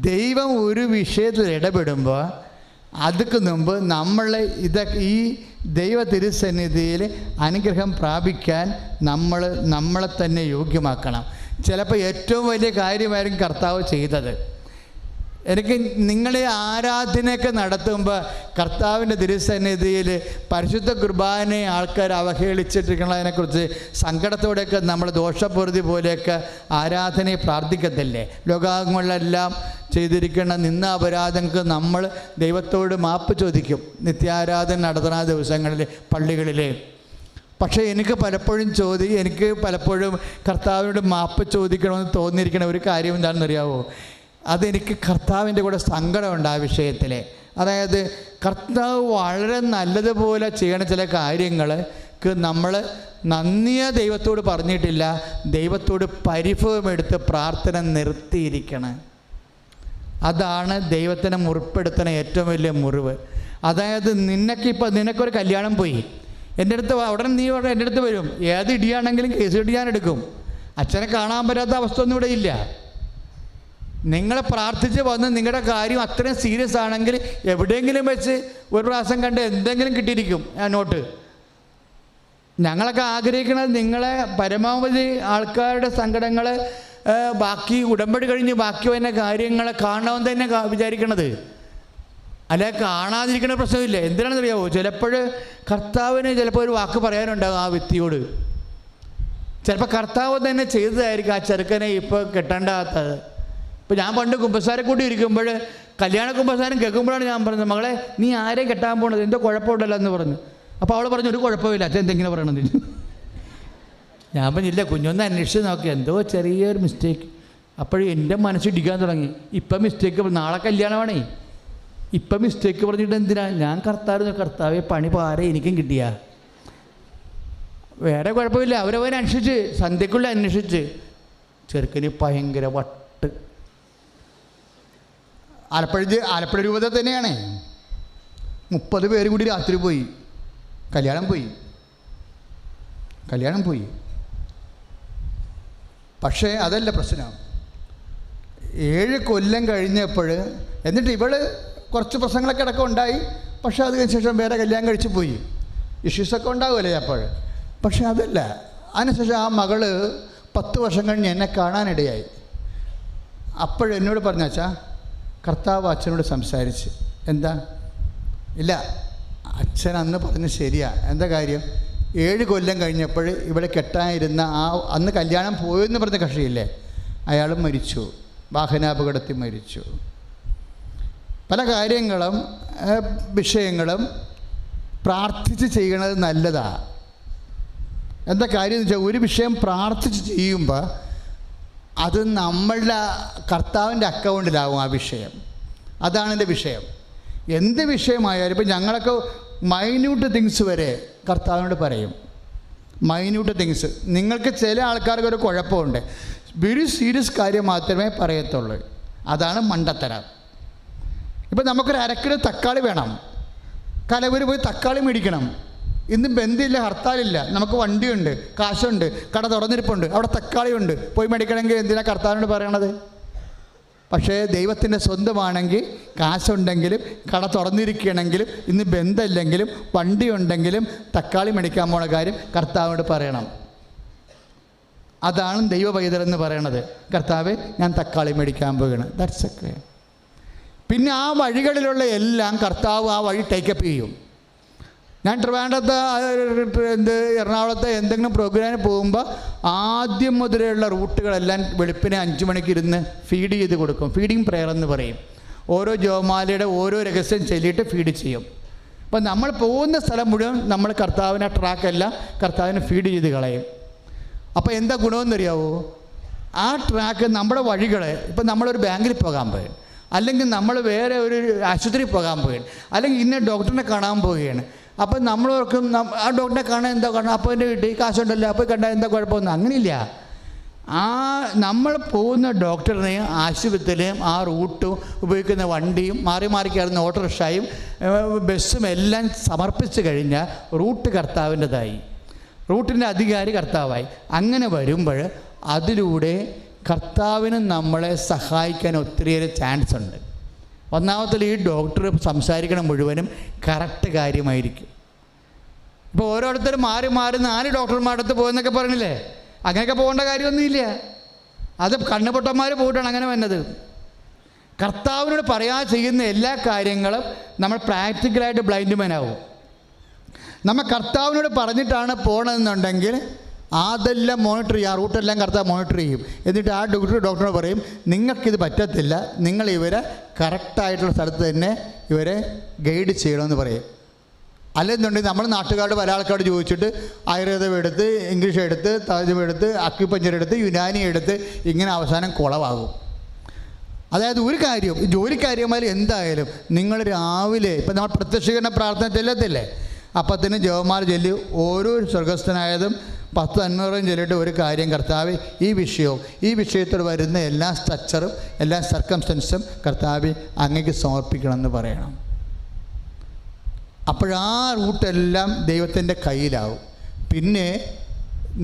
ദൈവം ഒരു വിഷയത്തിൽ ഇടപെടുമ്പോൾ അതിക്ക് മുമ്പ് ഈ ദൈവ തിരുസന്നിധിയിൽ അനുഗ്രഹം പ്രാപിക്കാൻ നമ്മളെ തന്നെ യോഗ്യമാക്കണം. ചിലപ്പോൾ ഏറ്റവും വലിയ കാര്യമായിരിക്കും കർത്താവ് ചെയ്തത്. എനിക്ക് നിങ്ങളെ ആരാധനയൊക്കെ നടത്തുമ്പോൾ കർത്താവിൻ്റെ തിരുസന്നിധിയിൽ പരിശുദ്ധ കുർബാനയെ ആൾക്കാർ അവഹേളിച്ചിട്ടിരിക്കുന്നതിനെക്കുറിച്ച് സങ്കടത്തോടെയൊക്കെ നമ്മൾ ദോഷപ്രവൃത്തി പോലെയൊക്കെ ആരാധനയെ പ്രാർത്ഥിക്കത്തില്ലേ? ലോകാംഗങ്ങളിലെല്ലാം ചെയ്തിരിക്കുന്ന അപരാധങ്ങൾക്ക് നമ്മൾ ദൈവത്തോട് മാപ്പ് ചോദിക്കും നിത്യാരാധന നടത്തുന്ന ദിവസങ്ങളിൽ പള്ളികളിൽ. പക്ഷേ എനിക്ക് പലപ്പോഴും കർത്താവിനോട് മാപ്പ് ചോദിക്കണമെന്ന് തോന്നിയിരിക്കുന്ന ഒരു കാര്യം എന്താണെന്നറിയാവോ? അതെനിക്ക് കർത്താവിൻ്റെ കൂടെ സങ്കടമുണ്ട് ആ വിഷയത്തിൽ. അതായത് കർത്താവ് വളരെ നല്ലതുപോലെ ചെയ്യണ ചില കാര്യങ്ങൾക്ക് നമ്മൾ നന്ദിയെ ദൈവത്തോട് പറഞ്ഞിട്ടില്ല. ദൈവത്തോട് പരിഭവമെടുത്ത് പ്രാർത്ഥന നിർത്തിയിരിക്കണം. അതാണ് ദൈവത്തിനെ മുറിപ്പെടുത്തുന്ന ഏറ്റവും വലിയ മുറിവ്. അതായത് നിനക്കൊരു കല്യാണം പോയി, എൻ്റെ അടുത്ത് ഉടനെ നീ എൻ്റെ അടുത്ത് വരും. ഏത് ഇടിയാണെങ്കിലും കേസ് ഇടി ഞാൻ എടുക്കും. അച്ഛനെ കാണാൻ പറ്റാത്ത അവസ്ഥ ഒന്നും ഇവിടെ ഇല്ല. നിങ്ങളെ പ്രാർത്ഥിച്ച് വന്ന് നിങ്ങളുടെ കാര്യം അത്രയും സീരിയസ് ആണെങ്കിൽ എവിടെയെങ്കിലും വെച്ച് ഒരു പ്രാവശ്യം കണ്ട് എന്തെങ്കിലും കിട്ടിയിരിക്കും ആ നോട്ട്. ഞങ്ങളൊക്കെ ആഗ്രഹിക്കുന്നത് നിങ്ങളെ പരമാവധി ആൾക്കാരുടെ സങ്കടങ്ങൾ, ബാക്കി ഉടമ്പടി കഴിഞ്ഞ് ബാക്കി വരുന്ന കാര്യങ്ങളെ കാണണമെന്ന് തന്നെ വിചാരിക്കണത്. അല്ലെ കാണാതിരിക്കുന്ന പ്രശ്നമില്ല. എന്തിനാണെന്നറിയാവോ? ചിലപ്പോൾ കർത്താവിന് ഒരു വാക്ക് പറയാനുണ്ടാകും ആ വ്യക്തിയോട്. ചിലപ്പോൾ കർത്താവ് തന്നെ ചെയ്തതായിരിക്കും ആ ചെറുക്കനെ ഇപ്പോൾ കെട്ടേണ്ടാത്തത്. ഇപ്പോൾ ഞാൻ പണ്ട് കുമ്പസാരക്കൂട്ടി ഇരിക്കുമ്പോൾ കല്യാണ കുമ്പസാരം കേൾക്കുമ്പോഴാണ് ഞാൻ പറഞ്ഞത്, മകളെ നീ ആരെയും കെട്ടാൻ പോണത്, എന്തോ കുഴപ്പമുണ്ടല്ലോ എന്ന് പറഞ്ഞു. അപ്പോൾ അവൾ പറഞ്ഞു ഒരു കുഴപ്പമില്ല അച്ഛൻ എന്തെങ്കിലും പറയണത്. ഞാൻ പറഞ്ഞില്ല, കുഞ്ഞൊന്ന് അന്വേഷിച്ച് നോക്കി, എന്തോ ചെറിയൊരു മിസ്റ്റേക്ക്. അപ്പോഴും എൻ്റെ മനസ്സിടിക്കാൻ തുടങ്ങി. ഇപ്പം മിസ്റ്റേക്ക്, നാളെ കല്യാണമാണേ, ഇപ്പം മിസ്റ്റേക്ക് പറഞ്ഞിട്ട് എന്തിനാ? ഞാൻ കർത്താവെ പണി പാരെ എനിക്കും കിട്ടിയാ, വേറെ കുഴപ്പമില്ല. അവരവരന്വേഷിച്ച് സന്ധ്യക്കുള്ളിൽ അന്വേഷിച്ച് ചെറുക്കന് ഭയങ്കര വട്ട്. ആലപ്പുഴ രൂപത തന്നെയാണ്. 30 പേര് കൂടി രാത്രി പോയി, കല്യാണം പോയി. പക്ഷേ അതല്ല പ്രശ്നം. 7 കൊല്ലം കഴിഞ്ഞപ്പോൾ എന്നിട്ട് ഇവള് കുറച്ച് പ്രശ്നങ്ങളൊക്കെ അടക്കം ഉണ്ടായി. പക്ഷേ അത് കഴിഞ്ഞ ശേഷം വേറെ കല്യാണം കഴിച്ച് പോയി. ഇഷ്യൂസൊക്കെ ഉണ്ടാവുമല്ലേ അപ്പോൾ. പക്ഷേ അതല്ല, അതിനുശേഷം ആ മകള് 10 വർഷം കഴിഞ്ഞ് എന്നെ കാണാനിടയായി. അപ്പോഴെന്നോട് പറഞ്ഞാച്ചാ കർത്താവ് അച്ഛനോട് സംസാരിച്ച്. എന്താ? ഇല്ല, അച്ഛൻ അന്ന് പറഞ്ഞ് ശരിയാ. എന്താ കാര്യം? 7 കൊല്ലം കഴിഞ്ഞപ്പോൾ ഇവിടെ കെട്ടാനിരുന്ന അന്ന് കല്യാണം പോയെന്ന് പറഞ്ഞ കക്ഷിയില്ലേ, അയാളും മരിച്ചു, വാഹനാപകടത്തിൽ മരിച്ചു. പല വിഷയങ്ങളും പ്രാർത്ഥിച്ച് ചെയ്യണത് നല്ലതാണ്. എന്താ കാര്യം എന്ന് വെച്ചാൽ, ഒരു വിഷയം പ്രാർത്ഥിച്ച് ചെയ്യുമ്പോൾ അത് നമ്മളുടെ കർത്താവിൻ്റെ അക്കൗണ്ടിലാവും ആ വിഷയം. അതാണ് എൻ്റെ വിഷയം. എന്ത് വിഷയമായാലും ഇപ്പം ഞങ്ങളൊക്കെ മൈന്യൂട്ട് തിങ്സ് വരെ കർത്താവിനോട് പറയും. Minute things. നിങ്ങൾക്ക് ചില ആൾക്കാർക്ക് ഒരു കുഴപ്പമുണ്ട്, വെരി സീരിയസ് കാര്യം മാത്രമേ പറയത്തുള്ളൂ. അതാണ് മണ്ടത്തരം. ഇപ്പം നമുക്കൊരു 1 കിലോ തക്കാളി വേണം, കലവൂർ പോയി തക്കാളി മേടിക്കണം. ഇന്ന് ബന്ധില്ല, ഹർത്താലില്ല, നമുക്ക് വണ്ടിയുണ്ട്, കാശുണ്ട്, കട തുറന്നിരിപ്പുണ്ട്, അവിടെ തക്കാളി ഉണ്ട്, പോയി മേടിക്കണമെങ്കിൽ എന്തിനാ കർത്താവിനോട് പറയണത്? പക്ഷേ ദൈവത്തിൻ്റെ സ്വന്തമാണെങ്കിൽ കാശുണ്ടെങ്കിലും കട തുറന്നിരിക്കണമെങ്കിലും ഇന്ന് ബന്ധമില്ലെങ്കിലും വണ്ടി ഉണ്ടെങ്കിലും തക്കാളി മേടിക്കാൻ പോണ കാര്യം കർത്താവിനോട് പറയണം. അതാണ് ദൈവ പൈതലെന്ന് പറയണത്. കർത്താവേ ഞാൻ തക്കാളി മേടിക്കാൻ പോവുകയാണ്, ദാറ്റ്സ് ഓക്കേ. പിന്നെ ആ വഴികളിലുള്ള എല്ലാം കർത്താവ് ആ വഴി ടേക്കപ്പ് ചെയ്യും. ഞാൻ ട്രിവാൻഡ്രത്ത് എറണാകുളത്ത് എന്തെങ്കിലും പ്രോഗ്രാമിന് പോകുമ്പോൾ ആദ്യം മുതലുള്ള റൂട്ടുകളെല്ലാം വെളുപ്പിനെ 5 മണിക്ക് ഇരുന്ന് ഫീഡ് ചെയ്ത് കൊടുക്കും. ഫീഡിങ് പ്രെയർ എന്ന് പറയും. ഓരോ ജോമാലയുടെ ഓരോ രഹസ്യം ചൊല്ലിയിട്ട് ഫീഡ് ചെയ്യും. അപ്പം നമ്മൾ പോകുന്ന സ്ഥലം മുഴുവൻ നമ്മൾ കർത്താവിനെ ട്രാക്കെല്ലാം കർത്താവിനെ ഫീഡ് ചെയ്ത് കളയും. അപ്പോൾ എന്താ ഗുണമെന്നറിയാവോ? ആ ട്രാക്ക് നമ്മുടെ വഴികൾ, ഇപ്പം നമ്മളൊരു ബാങ്കിൽ പോകാൻ പോയി, അല്ലെങ്കിൽ നമ്മൾ വേറെ ഒരു ആശുപത്രിയിൽ പോകാൻ പോയി, അല്ലെങ്കിൽ ഇന്ന ഡോക്ടറിനെ കാണാൻ പോവുകയാണ്. അപ്പം നമ്മളോർക്കും ആ ഡോക്ടറെ കാണാൻ എന്താ കാണാം, അപ്പോൾ എൻ്റെ വീട്ടിൽ കാശുണ്ടല്ലോ, അപ്പോൾ കണ്ടാൽ എന്താ കുഴപ്പമൊന്നും. അങ്ങനെയില്ല. ആ നമ്മൾ പോകുന്ന ഡോക്ടറിനെയും ആശുപത്രിയിലെയും ആ റൂട്ടും ഉപയോഗിക്കുന്ന വണ്ടിയും മാറി മാറി കയറുന്ന ഓട്ടോറിക്ഷയും ബസ്സും എല്ലാം സമർപ്പിച്ച് കഴിഞ്ഞാൽ റൂട്ട് കർത്താവിൻ്റെതായി, റൂട്ടിൻ്റെ അധികാരി കർത്താവായി. അങ്ങനെ വരുമ്പോൾ അതിലൂടെ കർത്താവിന് നമ്മളെ സഹായിക്കാൻ ഒത്തിരിയേറെ ചാൻസ് ഉണ്ട്. ഒന്നാമത്തിൽ ഈ ഡോക്ടർ സംസാരിക്കണം മുഴുവനും കറക്റ്റ് കാര്യമായിരിക്കും. ഇപ്പോൾ ഓരോരുത്തരും മാറി മാറി 4 ഡോക്ടർമാരുടെ അടുത്ത് പോകുന്നൊക്കെ പറഞ്ഞില്ലേ, അങ്ങനെയൊക്കെ പോകേണ്ട കാര്യമൊന്നുമില്ല. അത് കണ്ണുപൊട്ടന്മാർ പോയിട്ടാണ് അങ്ങനെ വന്നത്. കർത്താവിനോട് പറയാതെ ചെയ്യുന്ന എല്ലാ കാര്യങ്ങളും നമ്മൾ പ്രാക്ടിക്കലായിട്ട് ബ്ലൈൻഡ് മാൻ ആവും. നമ്മൾ കർത്താവിനോട് പറഞ്ഞിട്ടാണ് പോകണമെന്നുണ്ടെങ്കിൽ അതെല്ലാം മോണിറ്റർ ചെയ്യും, ആ റൂട്ടെല്ലാം കർത്താവ് മോണിറ്റർ ചെയ്യും. എന്നിട്ട് ആ ഡോക്ടറോട് പറയും, നിങ്ങൾക്കിത് പറ്റത്തില്ല, നിങ്ങൾ ഇവരെ കറക്റ്റായിട്ടുള്ള സ്ഥലത്ത് തന്നെ ഇവരെ ഗൈഡ് ചെയ്യണമെന്ന് പറയും. അല്ലെന്നുണ്ടെങ്കിൽ നമ്മൾ നാട്ടുകാരുടെ പല ആൾക്കാരോട് ചോദിച്ചിട്ട് ആയുർവേദം എടുത്ത്, ഇംഗ്ലീഷ് എടുത്ത്, തർജ്ജമ എടുത്ത്, അക്യുപഞ്ചർ എടുത്ത്, യുനാനി എടുത്ത്, ഇങ്ങനെ അവസാനം കുളവാകും. അതായത് ഒരു കാര്യം, ജോലിക്കാര്യമായാലും എന്തായാലും നിങ്ങൾ രാവിലെ ഇപ്പം നമ്മൾ പ്രത്യക്ഷീകരണ പ്രാർത്ഥന ചെല്ലത്തില്ലേ, അപ്പത്തിന് ജവമാല ചൊല്ലി ഓരോ സ്വർഗസ്ഥനായതും 10-500 ചൊല്ലിയിട്ട് ഒരു കാര്യം, കർത്താവ് ഈ വിഷയത്തോട് വരുന്ന എല്ലാ സ്ട്രക്ചറും എല്ലാ സർക്കംസ്റ്റൻസും കർത്താവ് അങ്ങേക്ക് സമർപ്പിക്കണമെന്ന് പറയണം. അപ്പോഴാ റൂട്ടെല്ലാം ദൈവത്തിൻ്റെ കയ്യിലാവും. പിന്നെ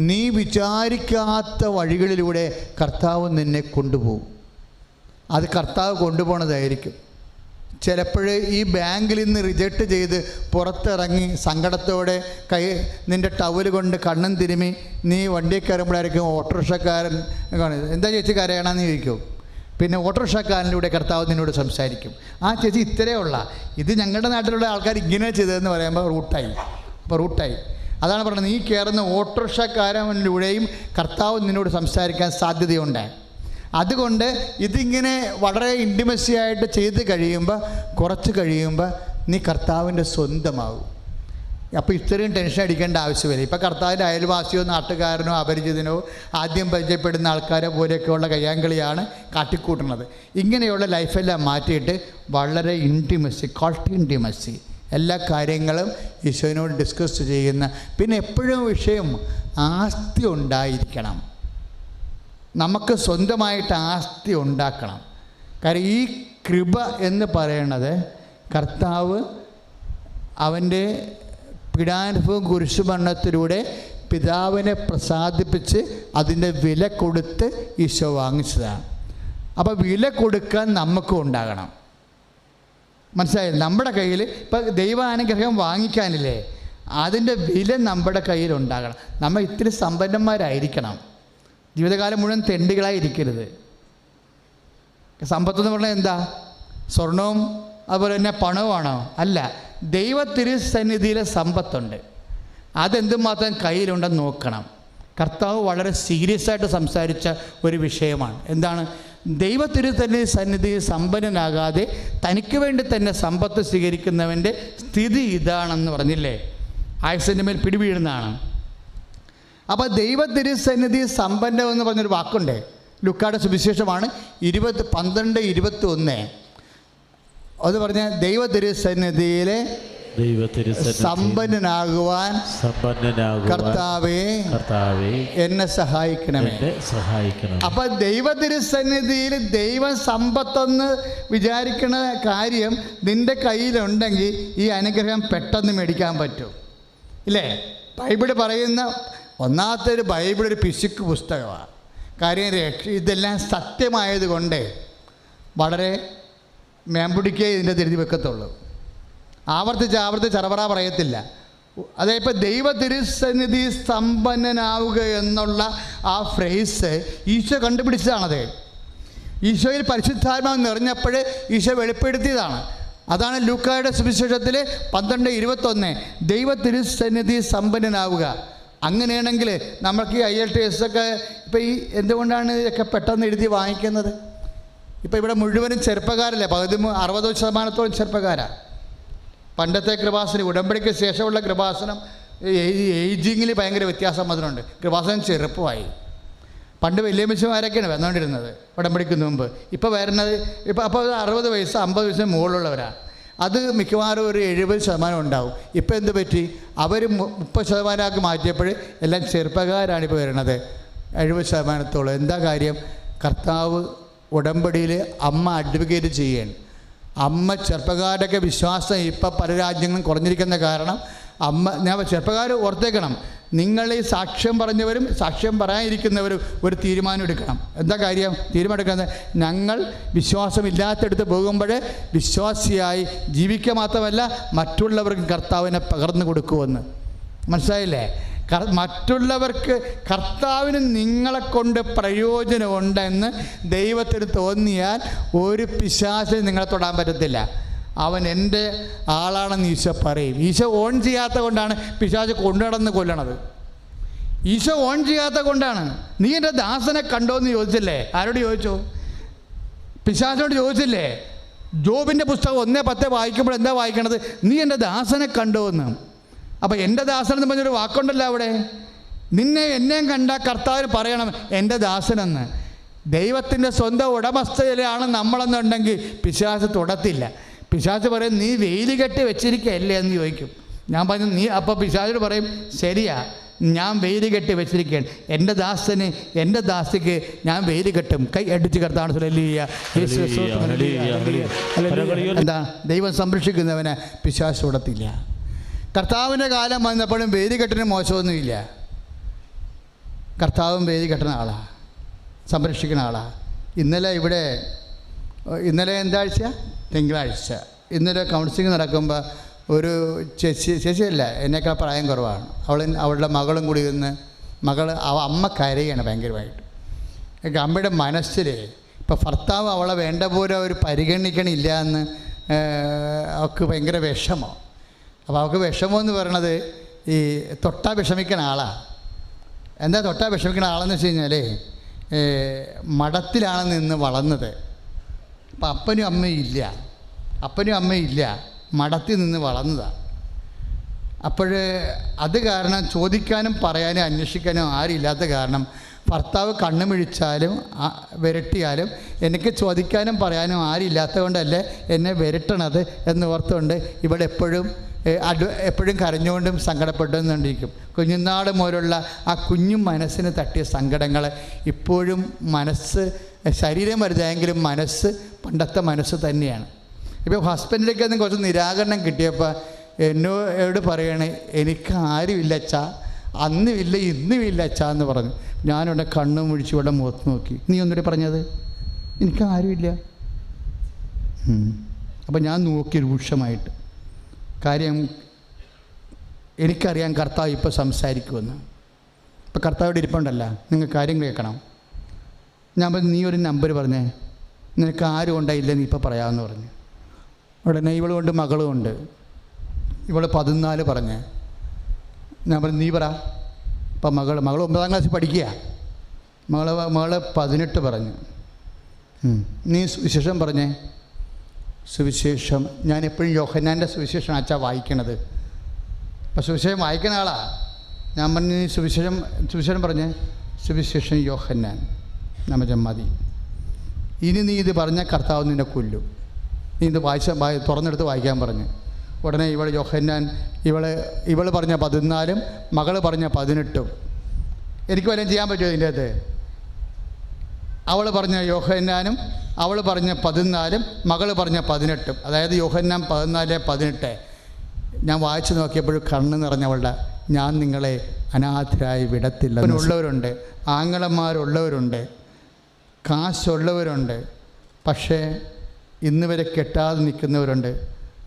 നീ വിചാരിക്കാത്ത വഴികളിലൂടെ കർത്താവ് നിന്നെ കൊണ്ടുപോകും. അത് കർത്താവ് കൊണ്ടുപോകുന്നതായിരിക്കും. ചിലപ്പോൾ ഈ ബാങ്കിൽ നിന്ന് റിജക്റ്റ് ചെയ്ത് പുറത്തിറങ്ങി സങ്കടത്തോടെ നിൻ്റെ ടവൽ കൊണ്ട് കണ്ണും തിരുമ്മി നീ വണ്ടിയിൽ കയറുമ്പോഴായിരിക്കും ഓട്ടോറിക്ഷക്കാരൻ എന്താ ചേച്ചി കരയണമെന്ന് ചോദിക്കും. പിന്നെ ഓട്ടോറിക്ഷക്കാരനിലൂടെ കർത്താവ് നിന്നോട് സംസാരിക്കും. ആ ചേച്ചി ഇത്രയേ ഉള്ള, ഇത് ഞങ്ങളുടെ നാട്ടിലുള്ള ആൾക്കാർ ഇങ്ങനെ ചെയ്തതെന്ന് പറയുമ്പോൾ റൂട്ടായി. അതാണ് പറയുന്നത്, നീ കയറുന്ന ഓട്ടോറിക്ഷക്കാരനിലൂടെയും കർത്താവ് നിന്നോട് സംസാരിക്കാൻ സാധ്യതയുണ്ട്. അതുകൊണ്ട് ഇതിങ്ങനെ വളരെ ഇൻറ്റിമസി ആയിട്ട് ചെയ്ത് കഴിയുമ്പോൾ, കുറച്ച് കഴിയുമ്പോൾ നീ കർത്താവിൻ്റെ സ്വന്തമാകും. അപ്പോൾ ഇത്രയും ടെൻഷൻ അടിക്കേണ്ട ആവശ്യമില്ല. ഇപ്പോൾ കർത്താവിൻ്റെ അയൽവാസിയോ നാട്ടുകാരനോ അപരിചിതനോ ആദ്യം പരിചയപ്പെടുന്ന ആൾക്കാരെ പോലെയൊക്കെയുള്ള കയ്യാങ്കളിയാണ് കാട്ടിക്കൂട്ടുന്നത്. ഇങ്ങനെയുള്ള ലൈഫെല്ലാം മാറ്റിയിട്ട് വളരെ ക്വാളിറ്റി ഇൻറ്റിമസി എല്ലാ കാര്യങ്ങളും ഈശോയോട് ഡിസ്കസ് ചെയ്യുന്ന. പിന്നെ എപ്പോഴും വിഷയം ആസ്തി ഉണ്ടായിരിക്കണം. നമുക്ക് സ്വന്തമായിട്ട് ആസ്തി ഉണ്ടാക്കണം. കാര്യം ഈ കൃപ എന്ന് പറയുന്നത് കർത്താവ് അവൻ്റെ പീഡാനുഭവം കുരിശുമരണത്തിലൂടെ പിതാവിനെ പ്രസാദിപ്പിച്ച് അതിൻ്റെ വില കൊടുത്ത് ഈശോ വാങ്ങിച്ചതാണ്. അപ്പോൾ വില കൊടുക്കാൻ നമുക്കും ഉണ്ടാകണം. മനസ്സിലായില്ല? നമ്മുടെ കയ്യിൽ ഇപ്പം ദൈവാനുഗ്രഹം വാങ്ങിക്കാനില്ലേ, അതിൻ്റെ വില നമ്മുടെ കയ്യിലുണ്ടാകണം. നമ്മൾ ഇത്തിരി സമ്പന്നന്മാരായിരിക്കണം. ജീവിതകാലം മുഴുവൻ തെണ്ടികളായിരിക്കരുത്. സമ്പത്തെന്ന് പറഞ്ഞാൽ എന്താ? സ്വർണവും അതുപോലെ തന്നെ പണവുമാണോ? അല്ല. ദൈവത്തിരുസന്നിധിയിലെ സമ്പത്തുണ്ട്, അതെന്തുമാത്രം കയ്യിലുണ്ടെന്ന് നോക്കണം. കർത്താവ് വളരെ സീരിയസ് ആയിട്ട് സംസാരിച്ച ഒരു വിഷയമാണ്. എന്താണ്? ദൈവത്തിരുസന്നിധിയിൽ സമ്പന്നനാകാതെ തനിക്ക് വേണ്ടി തന്നെ സമ്പത്ത് സ്വീകരിക്കുന്നവൻ്റെ സ്ഥിതി ഇതാണെന്ന് പറഞ്ഞില്ലേ? ആയുസ്സിൻ്റെ മേൽ പിടിവീഴുന്നതാണ്. അപ്പോൾ ദൈവത്തിരുസന്നിധി സമ്പന്നം എന്ന് പറഞ്ഞൊരു വാക്കുണ്ട്. ലുക്കായുടെ സുവിശേഷമാണ് 12:21. അത് പറഞ്ഞാൽ ദൈവത്തിരുസന്നിധിയിലെ സമ്പന്നനാകുവാൻ കർത്താവേ എന്നെ സഹായിക്കണമേ. അപ്പം ദൈവത്തിരുസന്നിധിയിൽ ദൈവം സമ്പത്തെന്ന് വിചാരിക്കുന്ന കാര്യം നിൻ്റെ കയ്യിലുണ്ടെങ്കിൽ ഈ അനുഗ്രഹം പെട്ടെന്ന് മേടിക്കാൻ പറ്റും, ഇല്ലേ? ബൈബിൾ പറയുന്ന ഒന്നാമത്തെ ഒരു ബൈബിൾ ഒരു പിശുക്ക് പുസ്തകമാണ്. കാര്യം ഇതെല്ലാം സത്യമായതുകൊണ്ട് വളരെ മേമ്പുടിക്കേ ഇതിൻ്റെ എഴുതി വെക്കത്തുള്ളൂ. ആവർത്തിച്ച് ചറവറ പറയത്തില്ല. അതായത് ഇപ്പോൾ ദൈവ തിരുസന്നിധി സമ്പന്നനാവുക എന്നുള്ള ആ ഫ്രേസ് ഈശോ കണ്ടുപിടിച്ചതാണത്. ഈശോയിൽ പരിശുദ്ധാത്മാവ് നിറഞ്ഞപ്പോൾ ഈശോ വെളിപ്പെടുത്തിയതാണ്. അതാണ് ലൂക്കായുടെ സുവിശേഷത്തിൽ 12:21 ദൈവ തിരുസന്നിധി സമ്പന്നനാവുക. അങ്ങനെയാണെങ്കിൽ നമുക്ക് ഈ IELTS ഒക്കെ ഇപ്പോൾ ഈ എന്തുകൊണ്ടാണ് ഇതൊക്കെ പെട്ടെന്ന് എഴുതി വാങ്ങിക്കുന്നത്? ഇപ്പോൾ ഇവിടെ മുഴുവനും ചെറുപ്പക്കാരല്ലേ, 60% ചെറുപ്പക്കാരാണ്. പണ്ടത്തെ കൃപാസനം ഉടമ്പടിക്ക് ശേഷമുള്ള കൃപാസനം ഏജിങ്ങിൽ ഭയങ്കര വ്യത്യാസം അതിനുണ്ട്. കൃപാസനം ചെറുപ്പമായി. പണ്ട് വലിയമ്മച്ചമാരൊക്കെയാണ് വന്നുകൊണ്ടിരുന്നത് ഉടമ്പടിക്ക് മുമ്പ്. ഇപ്പോൾ വരുന്നത് അപ്പോൾ 60 വയസ്സ് 50 വയസ്സിന് മുകളിലുള്ളവരാണ്. അത് മിക്കവാറും ഒരു 70% ഉണ്ടാവും. ഇപ്പോൾ എന്ത് പറ്റി? അവർ 30% മാറ്റിയപ്പോൾ എല്ലാം ചെറുപ്പക്കാരാണ് ഇപ്പോൾ വരുന്നത്, 70%. എന്താ കാര്യം? കർത്താവ് ഉടമ്പടിയിൽ അമ്മ അഡ്വക്കേറ്റ് ചെയ്യാണ്. അമ്മ ചെറുപ്പക്കാരുടെയൊക്കെ വിശ്വാസം ഇപ്പം പല രാജ്യങ്ങളും കുറഞ്ഞിരിക്കുന്ന കാരണം ഞാൻ ചെറുപ്പക്കാർ ഓർത്തേക്കണം, നിങ്ങൾ ഈ സാക്ഷ്യം പറഞ്ഞവരും സാക്ഷ്യം പറയാനിരിക്കുന്നവരും ഒരു തീരുമാനം എടുക്കണം. എന്താ കാര്യം? തീരുമാനം എടുക്കുന്നത്, ഞങ്ങൾ വിശ്വാസമില്ലാത്തടുത്ത് പോകുമ്പോൾ വിശ്വാസിയായി ജീവിക്കുക മാത്രമല്ല മറ്റുള്ളവർക്ക് കർത്താവിനെ പകർന്നു കൊടുക്കുമെന്ന്. മനസ്സിലായില്ലേ? മറ്റുള്ളവർക്ക് കർത്താവിന് നിങ്ങളെ കൊണ്ട് പ്രയോജനമുണ്ടെന്ന് ദൈവത്തിന് തോന്നിയാൽ ഒരു പിശാചിന് നിങ്ങളെ തൊടാൻ പറ്റത്തില്ല. അവൻ എൻ്റെ ആളാണെന്ന് ഈശോ പറയും. ഈശോ ഓൺ ചെയ്യാത്ത കൊണ്ടാണ് പിശാച് കൊണ്ടുനടന്ന് കൊല്ലണത്. ഈശോ ഓൺ ചെയ്യാത്ത കൊണ്ടാണ്. നീ എൻ്റെ ദാസനെ കണ്ടോ എന്ന് ചോദിച്ചില്ലേ? ആരോട് ചോദിച്ചു? പിശാചിനോട് ചോദിച്ചില്ലേ? ജോബിൻ്റെ പുസ്തകം 1:10 വായിക്കുമ്പോൾ എന്താ വായിക്കണത്? നീ എൻ്റെ ദാസനെ കണ്ടോ എന്ന്. അപ്പോൾ എൻ്റെ ദാസൻ എന്ന് പറഞ്ഞൊരു വാക്കുണ്ടല്ലോ അവിടെ. എന്നെയും കണ്ട കർത്താവിന് പറയണം എൻ്റെ ദാസനെന്ന്. ദൈവത്തിൻ്റെ സ്വന്തം ഉടമസ്ഥയിലാണ് നമ്മളെന്നുണ്ടെങ്കിൽ പിശാച് തൊടത്തില്ല. പിശാച് പറയും നീ വെയിൽ കെട്ടി വെച്ചിരിക്കുകയല്ലേ എന്ന് ചോദിക്കും. ഞാൻ പറഞ്ഞു നീ, അപ്പോൾ പിശാചോട് പറയും ശരിയാ, ഞാൻ വെയിൽ കെട്ടി വെച്ചിരിക്കുകയാണ്, എൻ്റെ ദാസന് എൻ്റെ ദാസിക്ക് ഞാൻ വെയിൽ കെട്ടും. കൈ അടിച്ച് കർത്താവ്. എന്താ? ദൈവം സംരക്ഷിക്കുന്നവനെ പിശാച് തൊടത്തില്ല. കർത്താവിൻ്റെ കാലം വന്നപ്പോഴും വേദി കെട്ടിന് മോശമൊന്നുമില്ല. കർത്താവും വേദി കെട്ടുന്ന ആളാണ്, സംരക്ഷിക്കുന്ന ആളാണ്. ഇന്നലെ എന്താഴ്ച? തിങ്കളാഴ്ച. ഇന്നലെ കൗൺസിലിംഗ് നടക്കുമ്പോൾ ഒരു ചേച്ചിയല്ല, എന്നേക്കാൾ പ്രായം കുറവാണ്. അവളുടെ മകളും കൂടി ഇരുന്ന് അമ്മ കരയാണ് ഭയങ്കരമായിട്ട്. അമ്മയുടെ മനസ്സിൽ ഇപ്പോൾ ഭർത്താവ് അവളെ വേണ്ട പോലെ അവർ പരിഗണിക്കണില്ല എന്ന് അവൾക്ക് ഭയങ്കര വിഷമോ. അപ്പോൾ അവൾക്ക് വിഷമമെന്ന് പറയണത് ഈ തൊട്ടാ വിഷമിക്കുന്ന ആളാണ്. എന്താ തൊട്ടാ വിഷമിക്കുന്ന ആളെന്ന് വെച്ച് കഴിഞ്ഞാൽ മഠത്തിലാണ് നിന്ന് വളർന്നത്. അപ്പം അപ്പനും അമ്മയും ഇല്ല, മഠത്തിൽ നിന്ന് വളർന്നതാണ്. അപ്പോൾ അത് കാരണം ചോദിക്കാനും പറയാനും അന്വേഷിക്കാനും ആരില്ലാത്ത കാരണം ഭർത്താവ് കണ്ണുമിഴിച്ചാലും വിരട്ടിയാലും എനിക്ക് ചോദിക്കാനും പറയാനും ആരില്ലാത്തത് കൊണ്ടല്ലേ എന്നെ വിരട്ടണത് എന്ന് ഓർത്തുകൊണ്ട് ഇവിടെ എപ്പോഴും കരഞ്ഞുകൊണ്ടും സങ്കടപ്പെട്ടുകൊണ്ടിരിക്കും. കുഞ്ഞുനാൾ മുതലുള്ള ആ കുഞ്ഞു മനസ്സിന് തട്ടിയ സങ്കടങ്ങൾ ഇപ്പോഴും ശരീരം വലുതായെങ്കിലും മനസ്സ് പണ്ടത്തെ മനസ്സ് തന്നെയാണ്. ഇപ്പോൾ ഹസ്ബൻഡിലേക്കൊന്നും കുറച്ച് നിരാകരണം കിട്ടിയപ്പോൾ എന്നോട് പറയണേ എനിക്ക് ആരുമില്ല അച്ഛാ, അന്നുമില്ല ഇന്നുമില്ല അച്ഛാ എന്ന് പറഞ്ഞു. ഞാനിവിടെ കണ്ണും മുഴിച്ച് ഇവിടെ മുഖത്ത് നോക്കി. നീ ഒന്നുകൂടി പറഞ്ഞത് എനിക്ക് ആരുമില്ല. അപ്പം ഞാൻ നോക്കി രൂക്ഷമായിട്ട്. കാര്യം എനിക്കറിയാം കർത്താവ് ഇപ്പോൾ സംസാരിക്കുമെന്ന്. ഇപ്പോൾ കർത്താവിടെ ഇരിപ്പുണ്ടല്ല, നിങ്ങൾ കാര്യം കേൾക്കണം. ഞാൻ പറഞ്ഞു നീ ഒരു നമ്പർ പറഞ്ഞേ, നിനക്ക് ആരും ഉണ്ടായില്ല നീ ഇപ്പോൾ പറയാമെന്ന് പറഞ്ഞു. ഉടനെ ഇവളുമുണ്ട് മകളുമുണ്ട്. ഇവൾ 14 പറഞ്ഞേ. ഞാൻ പറഞ്ഞു നീ പറ. അപ്പം മകൾ 9ാം ക്ലാസ്സിൽ പഠിക്കുക. മകൾ 18 പറഞ്ഞു. നീ സുവിശേഷം പറഞ്ഞേ. സുവിശേഷം ഞാൻ എപ്പോഴും യോഹന്നാൻ്റെ സുവിശേഷം അച്ഛാ വായിക്കണത്. അപ്പം സുവിശേഷം വായിക്കുന്ന ആളാണ്. ഞാൻ പറഞ്ഞു നീ സുവിശേഷം പറഞ്ഞേ. സുവിശേഷം യോഹന്നാൻ. നമ്മൾ മതി. ഇനി നീ ഇത് പറഞ്ഞ കർത്താവ് നിന്നെ കൊല്ലും. നീ ഇത് തുറന്നെടുത്ത് വായിക്കാൻ പറഞ്ഞു. ഉടനെ യോഹന്നാൻ ഇവൾ പറഞ്ഞ 14 മകൾ പറഞ്ഞ 18. എനിക്ക് വല്ലതും ചെയ്യാൻ പറ്റുമോ ഇതിൻ്റെ അകത്ത്? അവൾ പറഞ്ഞ യോഹന്നാനും അവൾ പറഞ്ഞ 14 മകൾ പറഞ്ഞ 18. അതായത് യോഹന്നാൻ 14, 18. ഞാൻ വായിച്ചു നോക്കിയപ്പോൾ കണ്ണ് നിറഞ്ഞവളുടെ ഞാൻ നിങ്ങളെ അനാഥരായി വിടത്തില്ല. ഉള്ളവരുണ്ട്, ആങ്ങളന്മാരുള്ളവരുണ്ട്, കാശുള്ളവരുണ്ട്, പക്ഷേ ഇന്ന് വരെ കെട്ടാതെ നിൽക്കുന്നവരുണ്ട്.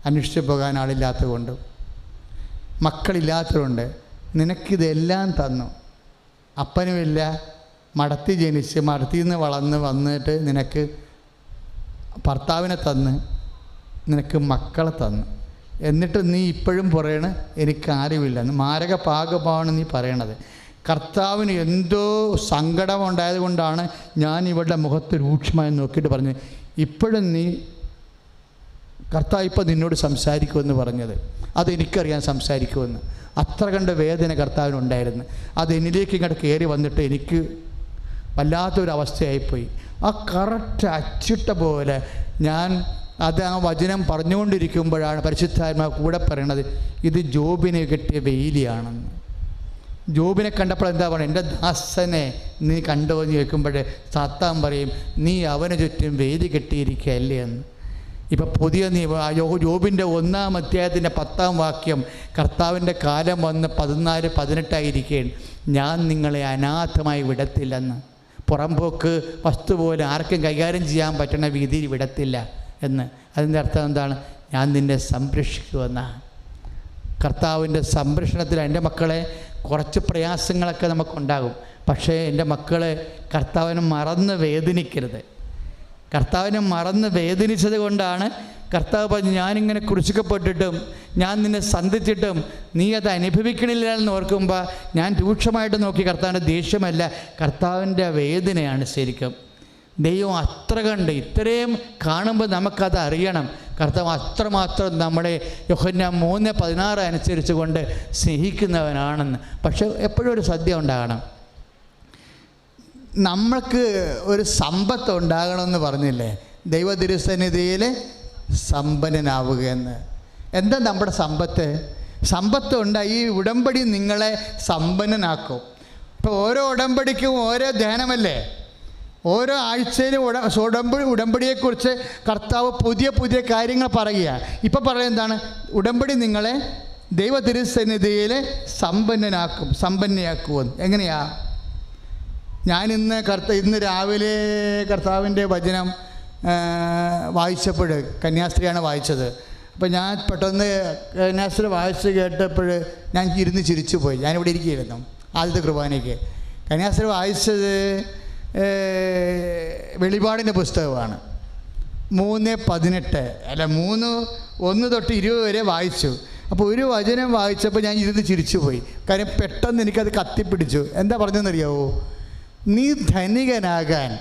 അന്വേഷിച്ച് പോകാൻ ആളില്ലാത്തതുകൊണ്ട്, മക്കളില്ലാത്തതുകൊണ്ട്. നിനക്കിതെല്ലാം തന്നു. അപ്പനുമില്ല, മടത്തി ജനിച്ച് മടത്തിൽ നിന്ന് വന്നിട്ട് നിനക്ക് ഭർത്താവിനെ തന്ന്, നിനക്ക് മക്കളെ തന്നു. എന്നിട്ട് നീ ഇപ്പോഴും പറയണ എനിക്കാരുമില്ല. മാരക പാകമാണ് നീ പറയണത്. കർത്താവിന് എന്തോ സങ്കടമുണ്ടായത് കൊണ്ടാണ് ഞാൻ ഇവളുടെ മുഖത്ത് രൂക്ഷമായി നോക്കിയിട്ട് പറഞ്ഞത് ഇപ്പോഴും നീ കർത്താവ് ഇപ്പോൾ നിന്നോട് സംസാരിക്കുമെന്ന് പറഞ്ഞത് അതെനിക്കറിയാൻ സംസാരിക്കുമെന്ന്. അത്ര കണ്ട് വേദന കർത്താവിനുണ്ടായിരുന്നു. അത് എന്നിലേക്ക് ഇങ്ങോട്ട് കയറി വന്നിട്ട് എനിക്ക് വല്ലാത്തൊരവസ്ഥയായിപ്പോയി. ആ കറക്റ്റ് അച്ചിട്ട പോലെ ഞാൻ അത് ആ വചനം പറഞ്ഞുകൊണ്ടിരിക്കുമ്പോഴാണ് പരിശുദ്ധാത്മാവ് കൂടെ പറയണത് ഇത് ജോബിനെ കിട്ടിയ വെയിലിയാണെന്ന്. ജോബിനെ കണ്ടപ്പോൾ എന്താ പറയുക, എൻ്റെ ദാസനെ നീ കണ്ടോ എന്ന് ചോദിക്കുമ്പോൾ സാത്താൻ പറയും നീ അവന് ചുറ്റും വേലി കെട്ടിയിരിക്കുകയല്ലേ എന്ന്. ഇപ്പം പുതിയ ജോബിൻ്റെ 1-ാം അധ്യായത്തിൻ്റെ 10-ാം വാക്യം, കർത്താവിൻ്റെ കാലം വന്ന് 14-18 ഞാൻ നിങ്ങളെ അനാഥമായി വിടത്തില്ലെന്ന്. പുറംപോക്ക് വസ്തു പോലെ ആർക്കും കൈകാര്യം ചെയ്യാൻ പറ്റുന്ന രീതിയിൽ വിടത്തില്ല എന്ന്. അതിൻ്റെ അർത്ഥം എന്താണ്? ഞാൻ നിന്നെ സംരക്ഷിക്കുമെന്നാണ്. കർത്താവിൻ്റെ സംരക്ഷണത്തിൽ എൻ്റെ മക്കളെ കുറച്ച് പ്രയാസങ്ങളൊക്കെ നമുക്കുണ്ടാകും. പക്ഷേ എൻ്റെ മക്കളെ കർത്താവിനെ മറന്ന് വേദനിക്കരുത്. കർത്താവിനെ മറന്ന് വേദനിച്ചത് കൊണ്ടാണ് കർത്താവ് പറഞ്ഞു ഞാനിങ്ങനെ ക്രൂശിക്കപ്പെട്ടിട്ടും ഞാൻ നിന്നെ സന്ധിച്ചിട്ടും നീ അത് അനുഭവിക്കണില്ല എന്ന് ഓർക്കുമ്പോൾ ഞാൻ രൂക്ഷമായിട്ട് നോക്കി കർത്താവിൻ്റെ ദേഷ്യമല്ല, കർത്താവിൻ്റെ വേദനയാണ് ശരിക്കും. ദൈവം അത്ര കണ്ട് ഇത്രയും കാണുമ്പോൾ നമുക്കത് അറിയണം. കർത്താവ് അത്രമാത്രം നമ്മളെ യോഹന്നാൻ 3:16 അനുസരിച്ച് കൊണ്ട് സ്നേഹിക്കുന്നവനാണെന്ന്. പക്ഷെ എപ്പോഴും ഒരു ശ്രദ്ധ ഉണ്ടാകണം. നമ്മൾക്ക് ഒരു സമ്പത്ത് ഉണ്ടാകണമെന്ന് പറഞ്ഞില്ലേ, ദൈവ തിരുസന്നിധിയിൽ സമ്പന്നനാവുകയെന്ന്. എന്താ നമ്മുടെ സമ്പത്ത്? സമ്പത്ത് ഉണ്ടായി ഈ ഉടമ്പടി നിങ്ങളെ സമ്പന്നനാക്കും. ഇപ്പോൾ ഓരോ ഉടമ്പടിക്കും ഓരോ ധ്യാനമല്ലേ, ഓരോ ആഴ്ചയിലും ഉടമ്പടിയെക്കുറിച്ച് കർത്താവ് പുതിയ പുതിയ കാര്യങ്ങൾ പറയുക. ഇപ്പം പറയുന്നത് എന്താണ്? ഉടമ്പടി നിങ്ങളെ ദൈവ തിരുസന്നിധിയിൽ സമ്പന്നയാക്കുമെന്ന്. എങ്ങനെയാ? ഞാൻ ഇന്ന് രാവിലെ കർത്താവിൻ്റെ വചനം വായിച്ചപ്പോൾ, കന്യാസ്ത്രീയാണ് വായിച്ചത്. അപ്പോൾ ഞാൻ പെട്ടെന്ന് കന്യാസ്ത്രീ വായിച്ച് കേട്ടപ്പോൾ ഞാൻ ഇരുന്ന് ചിരിച്ചു പോയി. ഞാനിവിടെ ഇരിക്കുകയായിരുന്നു ആദ്യത്തെ കുർബാനയ്ക്ക്. കന്യാസ്ത്രീ വായിച്ചത് വെളിപാടിൻ്റെ പുസ്തകമാണ്. 3:18 അല്ല 1 തൊട്ട് 20 വരെ വായിച്ചു. അപ്പോൾ ഒരു വചനം വായിച്ചപ്പോൾ ഞാൻ ഇരുന്ന് ചിരിച്ചു പോയി. കാര്യം പെട്ടെന്ന് എനിക്കത് കത്തിപ്പിടിച്ചു. എന്താ പറഞ്ഞതെന്നറിയാവോ? നീ ധനികനാകാൻ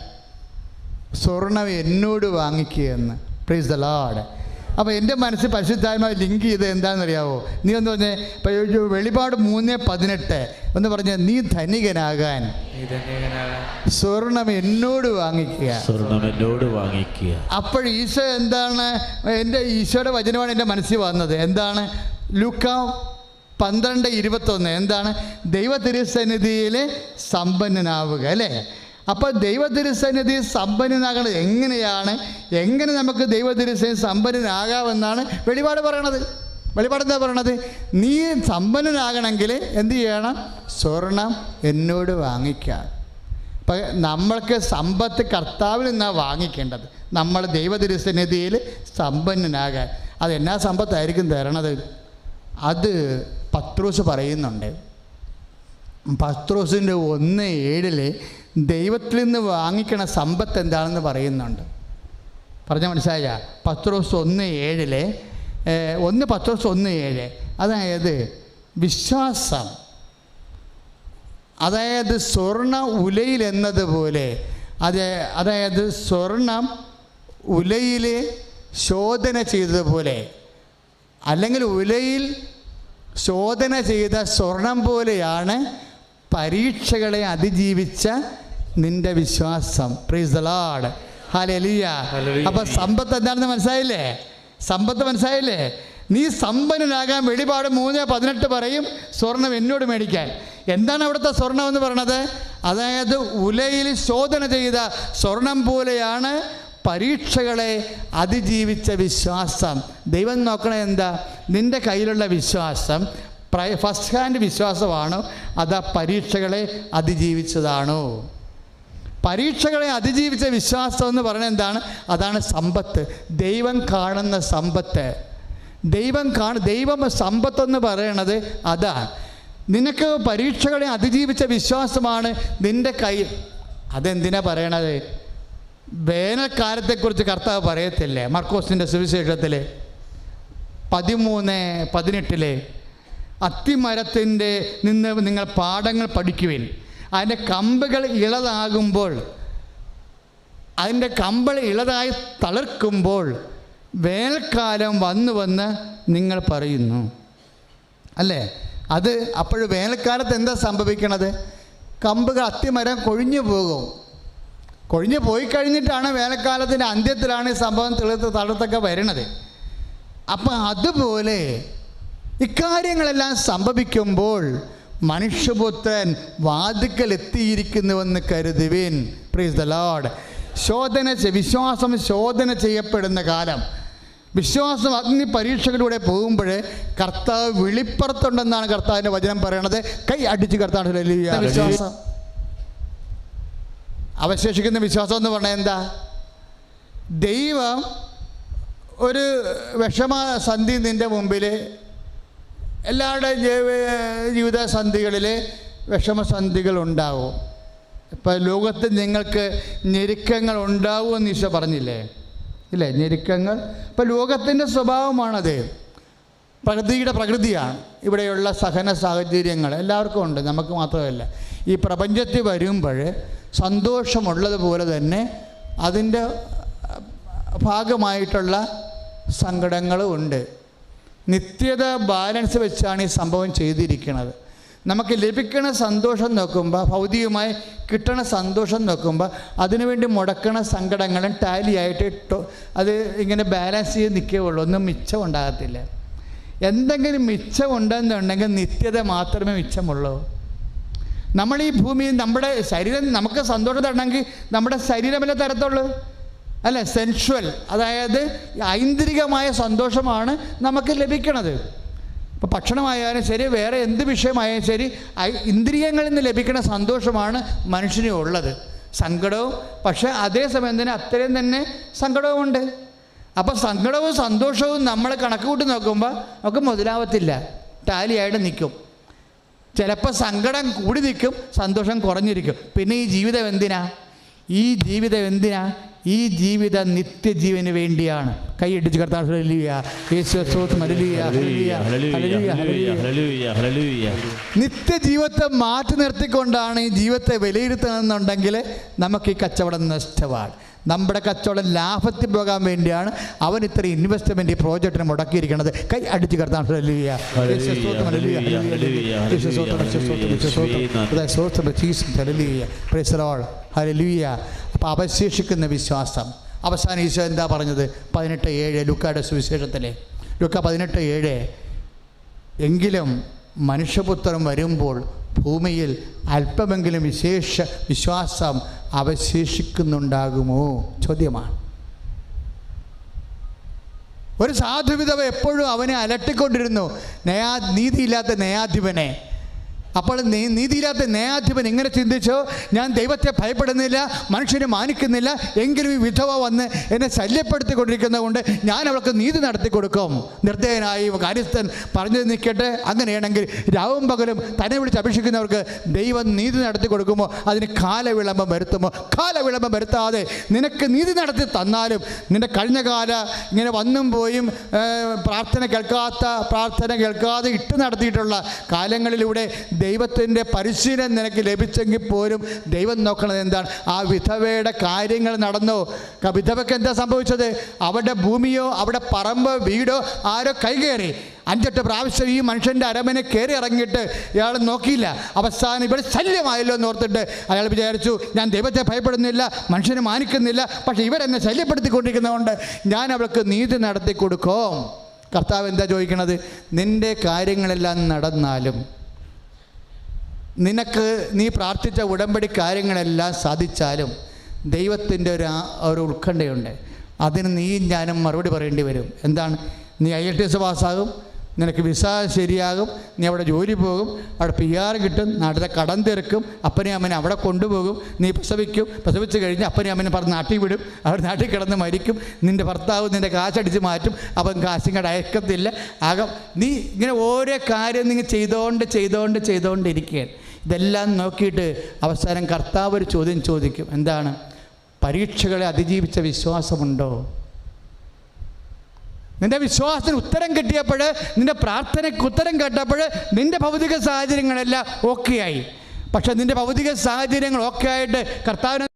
സ്വർണം എന്നോട് വാങ്ങിക്കുകയെന്ന്. Price the Lord. അപ്പോൾ എൻ്റെ മനസ്സിൽ പരിശുദ്ധാത്മാവ് ലിങ്ക് ചെയ്ത് എന്താണെന്നറിയാവോ? നീ ഒന്ന് പറഞ്ഞേ, ഇപ്പോൾ വെളിപാട് 3:18 ഒന്ന് പറഞ്ഞ, നീ ധനികനാകാൻ സ്വർണം എന്നോട് വാങ്ങിക്കുക. അപ്പോൾ ഈശോ എന്താണ്? ഈശോയുടെ വചനമാണ് എൻ്റെ മനസ്സിൽ വന്നത്. എന്താണ്? ലൂക്കാ 12:21 എന്താണ്? ദൈവ തിരുസന്നിധിയിൽ സമ്പന്നനാവുക അല്ലേ? അപ്പോൾ ദൈവ തിരുസന്നിധി സമ്പന്നനാകണത് എങ്ങനെയാണ്? എങ്ങനെ നമുക്ക് ദൈവ തിരുസന്നിധി സമ്പന്നനാകാമെന്നാണ് വെളിപാട് പറയണത്. വെളിപാട് എന്താ പറയണത്? നീ സമ്പന്നനാകണമെങ്കിൽ എന്ത് ചെയ്യണം? സ്വർണം എന്നോട് വാങ്ങിക്കാം. അപ്പം നമ്മൾക്ക് സമ്പത്ത് കർത്താവിൽ നിന്നാണ് വാങ്ങിക്കേണ്ടത്. നമ്മൾ ദൈവ തിരുസന്നിധിയിൽ സമ്പന്നനാകാൻ. അതെന്നാ സമ്പത്തായിരിക്കും തരണത്? അത് പത്രോസ് പറയുന്നുണ്ട്. പത്രോസിൻ്റെ 1:7 ദൈവത്തിൽ നിന്ന് വാങ്ങിക്കണ സമ്പത്ത് എന്താണെന്ന് പറയുന്നുണ്ട്. പറഞ്ഞാൽ മനസ്സിലായ? പത്രോസ് 1:7 പത്രോസ് 1:7 അതായത് വിശ്വാസം, അതായത് സ്വർണ്ണ ഉലയിൽ എന്നതുപോലെ, അതായത് സ്വർണം ഉലയിൽ ശോധന ചെയ്തതുപോലെ, അല്ലെങ്കിൽ ഉലയിൽ ശോധന ചെയ്ത സ്വർണം പോലെയാണ് പരീക്ഷകളെ അതിജീവിച്ച നിന്റെ വിശ്വാസം. Price the lord. ഹല്ലേലൂയ. അപ്പോൾ സമ്പത്ത് എന്താണെന്ന് മനസ്സിലായില്ലേ? സമ്പത്ത് മനസ്സിലായില്ലേ? നീ സമ്പന്നനാകാൻ വെളിപാട് 3:18 പറയും സ്വർണം എന്നോട് മേടിക്കാൻ. എന്താണ് അവിടുത്തെ സ്വർണം എന്ന് പറയണത്? അതായത് ഉലയിൽ ശോധന ചെയ്ത സ്വർണം പോലെയാണ് പരീക്ഷകളെ അതിജീവിച്ച വിശ്വാസം. ദൈവം നോക്കണേ എന്താ? നിൻ്റെ കയ്യിലുള്ള വിശ്വാസം ഫസ്റ്റ് ഹാൻഡ് വിശ്വാസമാണോ അതാ പരീക്ഷകളെ അതിജീവിച്ചതാണോ? പരീക്ഷകളെ അതിജീവിച്ച വിശ്വാസം എന്ന് പറയുന്നത് എന്താണ്? അതാണ് സമ്പത്ത്. ദൈവം കാണുന്ന സമ്പത്ത്. ദൈവം സമ്പത്തെന്ന് പറയണത് അതാണ്. നിനക്ക് പരീക്ഷകളെ അതിജീവിച്ച വിശ്വാസമാണ് നിൻ്റെ കൈ. അതെന്തിനാ പറയണത്? വേനൽക്കാലത്തെക്കുറിച്ച് കർത്താവ് പറയത്തില്ലേ? മർക്കോസിൻ്റെ സുവിശേഷത്തിൽ 13:18 അത്തിമരത്തിൻ്റെ നിന്ന് നിങ്ങൾ പാഠങ്ങൾ പഠിക്കുവിൻ. അതിൻ്റെ കമ്പുകൾ ഇളതാകുമ്പോൾ, അതിൻ്റെ കമ്പൾ ഇളതായി തളിർക്കുമ്പോൾ വേനൽക്കാലം വന്ന് നിങ്ങൾ പറയുന്നു അല്ലേ? അത് അപ്പോൾ വേനൽക്കാലത്ത് എന്താ സംഭവിക്കണത്? കമ്പുകൾ അത്തിമരം കൊഴിഞ്ഞു പോകും. കൊഴിഞ്ഞു പോയി കഴിഞ്ഞിട്ടാണ് വേനൽക്കാലത്തിൻ്റെ അന്ത്യത്തിലാണ് ഈ സംഭവം തളർത്തൊക്കെ വരുന്നത്. അപ്പം അതുപോലെ ഇക്കാര്യങ്ങളെല്ലാം സംഭവിക്കുമ്പോൾ മനുഷ്യപുത്രൻ വാതിക്കൽ എത്തിയിരിക്കുന്നുവെന്ന് കരുതുവിൻ. Praise the lord. വിശ്വാസം ശോധന ചെയ്യപ്പെടുന്ന കാലം, വിശ്വാസം അഗ്നി പരീക്ഷകളിലൂടെ പോകുമ്പോൾ കർത്താവ് വെളിപ്പുറത്തുണ്ടെന്നാണ് കർത്താവിൻ്റെ വചനം പറയണത്. കൈ അടിച്ച് കർത്താവ് വിശ്വാസം അവശേഷിക്കുന്ന വിശ്വാസം എന്ന് പറഞ്ഞാൽ എന്താ? ദൈവം ഒരു വിഷമസന്ധി നിൻ്റെ മുമ്പിൽ, എല്ലാവരുടെയും ജീവിത സന്ധികളിൽ വിഷമസന്ധികളുണ്ടാവും. ഇപ്പം ലോകത്ത് നിങ്ങൾക്ക് ഞെരുക്കങ്ങൾ ഉണ്ടാവുമെന്ന് ഈശോ പറഞ്ഞില്ലേ? ഇല്ലേ? ഞെരുക്കങ്ങൾ ഇപ്പം ലോകത്തിൻ്റെ സ്വഭാവമാണത്. പ്രകൃതിയാണ്. ഇവിടെയുള്ള സഹന സാഹചര്യങ്ങൾ എല്ലാവർക്കും ഉണ്ട്, നമുക്ക് മാത്രമല്ല. ഈ പ്രപഞ്ചത്തിൽ വരുമ്പോൾ സന്തോഷമുള്ളതുപോലെ തന്നെ അതിൻ്റെ ഭാഗമായിട്ടുള്ള സങ്കടങ്ങളും ഉണ്ട്. നിത്യത ബാലൻസ് വെച്ചാണ് ഈ സംഭവം ചെയ്തിരിക്കുന്നത്. നമുക്ക് ലഭിക്കുന്ന സന്തോഷം നോക്കുമ്പോൾ, ഭൗതികമായി കിട്ടണ സന്തോഷം നോക്കുമ്പോൾ അതിനുവേണ്ടി മുടക്കണ സങ്കടങ്ങളും ടാലിയായിട്ട് അത് ഇങ്ങനെ ബാലൻസ് ചെയ്ത് നിൽക്കുകയുള്ളൂ. ഒന്നും മിച്ചം ഉണ്ടാകത്തില്ല. എന്തെങ്കിലും മിച്ചം ഉണ്ടെന്നുണ്ടെങ്കിൽ നിത്യത മാത്രമേ മിച്ചമുള്ളൂ. നമ്മൾ ഈ ഭൂമിയിൽ നമ്മുടെ ശരീരം നമുക്ക് സന്തോഷം തരണമെങ്കിൽ നമ്മുടെ ശരീരമല്ലേ തരത്തുള്ളൂ, അല്ല? സെൻഷ്വൽ, അതായത് ഐന്ദ്രികമായ സന്തോഷമാണ് നമുക്ക് ലഭിക്കണത്. ഇപ്പോൾ ഭക്ഷണമായാലും ശരി, വേറെ എന്ത് വിഷയമായാലും ശരി, ഇന്ദ്രിയങ്ങളിൽ നിന്ന് ലഭിക്കുന്ന സന്തോഷമാണ് മനുഷ്യന് ഉള്ളത്. സങ്കടവും, പക്ഷേ അതേസമയം തന്നെ അത്രയും തന്നെ സങ്കടവുമുണ്ട്. അപ്പോൾ സങ്കടവും സന്തോഷവും നമ്മൾ കണക്ക് കൂട്ടി നോക്കുമ്പോൾ നമുക്ക് മുതലാവത്തില്ല, ടാലിയായിട്ട് നിൽക്കും. ചിലപ്പോൾ സങ്കടം കൂടി നിൽക്കും, സന്തോഷം കുറഞ്ഞിരിക്കും. പിന്നെ ഈ ജീവിതം എന്തിനാ? ഈ ജീവിതം നിത്യജീവന് വേണ്ടിയാണ്. കൈയടിച്ച് കർത്താവ് നിത്യജീവിതത്തെ മാറ്റി നിർത്തിക്കൊണ്ടാണ് ഈ ജീവിതത്തെ വിലയിരുത്തുന്നതെന്നുണ്ടെങ്കിൽ നമുക്ക് ഈ കച്ചവടം നഷ്ടമാണ്. നമ്മുടെ കച്ചവടം ലാഭത്തിൽ പോകാൻ വേണ്ടിയാണ് അവൻ ഇത്ര ഇൻവെസ്റ്റ്മെൻറ്റ് ഈ പ്രോജക്റ്റിന് മുടക്കിയിരിക്കുന്നത്. കൈ അടിച്ച് കർത്താവ് അപ്പോൾ അവശേഷിക്കുന്ന വിശ്വാസം. അവസാനം ഈശോ എന്താ പറഞ്ഞത്? 18:7 ലൂക്കായുടെ സുവിശേഷത്തിലെ ലൂക്ക 18:7, എങ്കിലും മനുഷ്യപുത്രൻ വരുമ്പോൾ ഭൂമിയിൽ അല്പമെങ്കിലും വിശ്വാസം അവശേഷിക്കുന്നുണ്ടാകുമോ? ചോദ്യമാണ്. ഒരു സാധുവിധവ എപ്പോഴും അവനെ അലട്ടിക്കൊണ്ടിരുന്നു, നീതിയില്ലാത്ത ന്യായാധിപനെ. അപ്പോൾ നീതിയില്ലാത്ത ന്യായാധിപൻ ഇങ്ങനെ ചിന്തിച്ചോ, ഞാൻ ദൈവത്തെ ഭയപ്പെടുന്നില്ല, മനുഷ്യനെ മാനിക്കുന്നില്ല, എങ്കിലും ഈ വിധവ വന്ന് എന്നെ ശല്യപ്പെടുത്തിക്കൊണ്ടിരിക്കുന്നത് കൊണ്ട് ഞാൻ അവൾക്ക് നീതി നടത്തി കൊടുക്കും. നിർദ്ദയനായി കാര്യസ്ഥൻ പറഞ്ഞു നിൽക്കട്ടെ. അങ്ങനെയാണെങ്കിൽ രാവും പകലും തന്നെ വിളിച്ച് അപേക്ഷിക്കുന്നവർക്ക് ദൈവം നീതി നടത്തി കൊടുക്കുമോ? അതിന് കാലവിളംബം വരുത്തുമോ? കാലവിളംബം വരുത്താതെ നിനക്ക് നീതി നടത്തി തന്നാലും നിൻ്റെ കഴിഞ്ഞ കാല ഇങ്ങനെ വന്നും പോയും പ്രാർത്ഥന കേൾക്കാതെ ഇട്ട് നടത്തിയിട്ടുള്ള കാലങ്ങളിലൂടെ ദൈവത്തിൻ്റെ പരിശീലനം നിനക്ക് ലഭിച്ചെങ്കിൽ പോലും ദൈവം നോക്കണത് എന്താണ്? ആ വിധവയുടെ കാര്യങ്ങൾ നടന്നോ? വിധവയ്ക്ക് എന്താ സംഭവിച്ചത്? അവിടെ ഭൂമിയോ അവിടെ പറമ്പോ വീടോ ആരോ കൈകയറി 5-8 പ്രാവശ്യം ഈ മനുഷ്യൻ്റെ അരമനെ കയറി ഇറങ്ങിയിട്ട് ഇയാൾ നോക്കിയില്ല. അവസാനം ഇവിടെ ശല്യമായല്ലോ എന്നോർത്തിട്ട് അയാൾ വിചാരിച്ചു, ഞാൻ ദൈവത്തെ ഭയപ്പെടുന്നില്ല, മനുഷ്യനെ മാനിക്കുന്നില്ല, പക്ഷേ ഇവരെന്നെ ശല്യപ്പെടുത്തിക്കൊണ്ടിരിക്കുന്നതുകൊണ്ട് ഞാൻ അവൾക്ക് നീതി നടത്തി കൊടുക്കും. കർത്താവ് എന്താ ചോദിക്കണത്? നിൻ്റെ കാര്യങ്ങളെല്ലാം നടന്നാലും, നീ പ്രാർത്ഥിച്ച ഉടമ്പടി കാര്യങ്ങളെല്ലാം സാധിച്ചാലും ദൈവത്തിൻ്റെ ഒരു ഉത്കണ്ഠയുണ്ട്. അതിന് ഞാനും മറുപടി പറയേണ്ടി വരും. എന്താണ്? നീ IELTS പാസ്സാകും, നിനക്ക് വിസ ശരിയാകും, നീ അവിടെ ജോലി പോകും, അവിടെ PR കിട്ടും, നാട്ടിലെ കടം തീർക്കും, അപ്പനെയും അമ്മനെ അവിടെ കൊണ്ടുപോകും, നീ പ്രസവിച്ച് കഴിഞ്ഞ് അപ്പനെയും അമ്മനെ പറഞ്ഞ് നാട്ടിൽ വിടും, അവർ നാട്ടിൽ കിടന്ന് മരിക്കും, നിൻ്റെ ഭർത്താവ് നിൻ്റെ കാശടിച്ച് മാറ്റും, അവൻ കാശിങ്ങടെ അയക്കത്തില്ല. നീ ഇങ്ങനെ ഓരോ കാര്യം നിങ്ങൾ ചെയ്തുകൊണ്ടിരിക്കുകയാണ്. ഇതെല്ലാം നോക്കിയിട്ട് അവസാനം കർത്താവ് ഒരു ചോദ്യം ചോദിക്കും. എന്താണ്? പരീക്ഷകളെ അതിജീവിച്ച വിശ്വാസമുണ്ടോ? നിൻ്റെ വിശ്വാസത്തിന് ഉത്തരം കിട്ടിയപ്പോൾ, നിൻ്റെ പ്രാർത്ഥനയ്ക്ക് ഉത്തരം കേട്ടപ്പോൾ നിൻ്റെ ഭൗതിക സാഹചര്യങ്ങളെല്ലാം ഓക്കെ ആയി. പക്ഷെ നിൻ്റെ ഭൗതിക സാഹചര്യങ്ങൾ ഓക്കെ ആയിട്ട് കർത്താവിനെ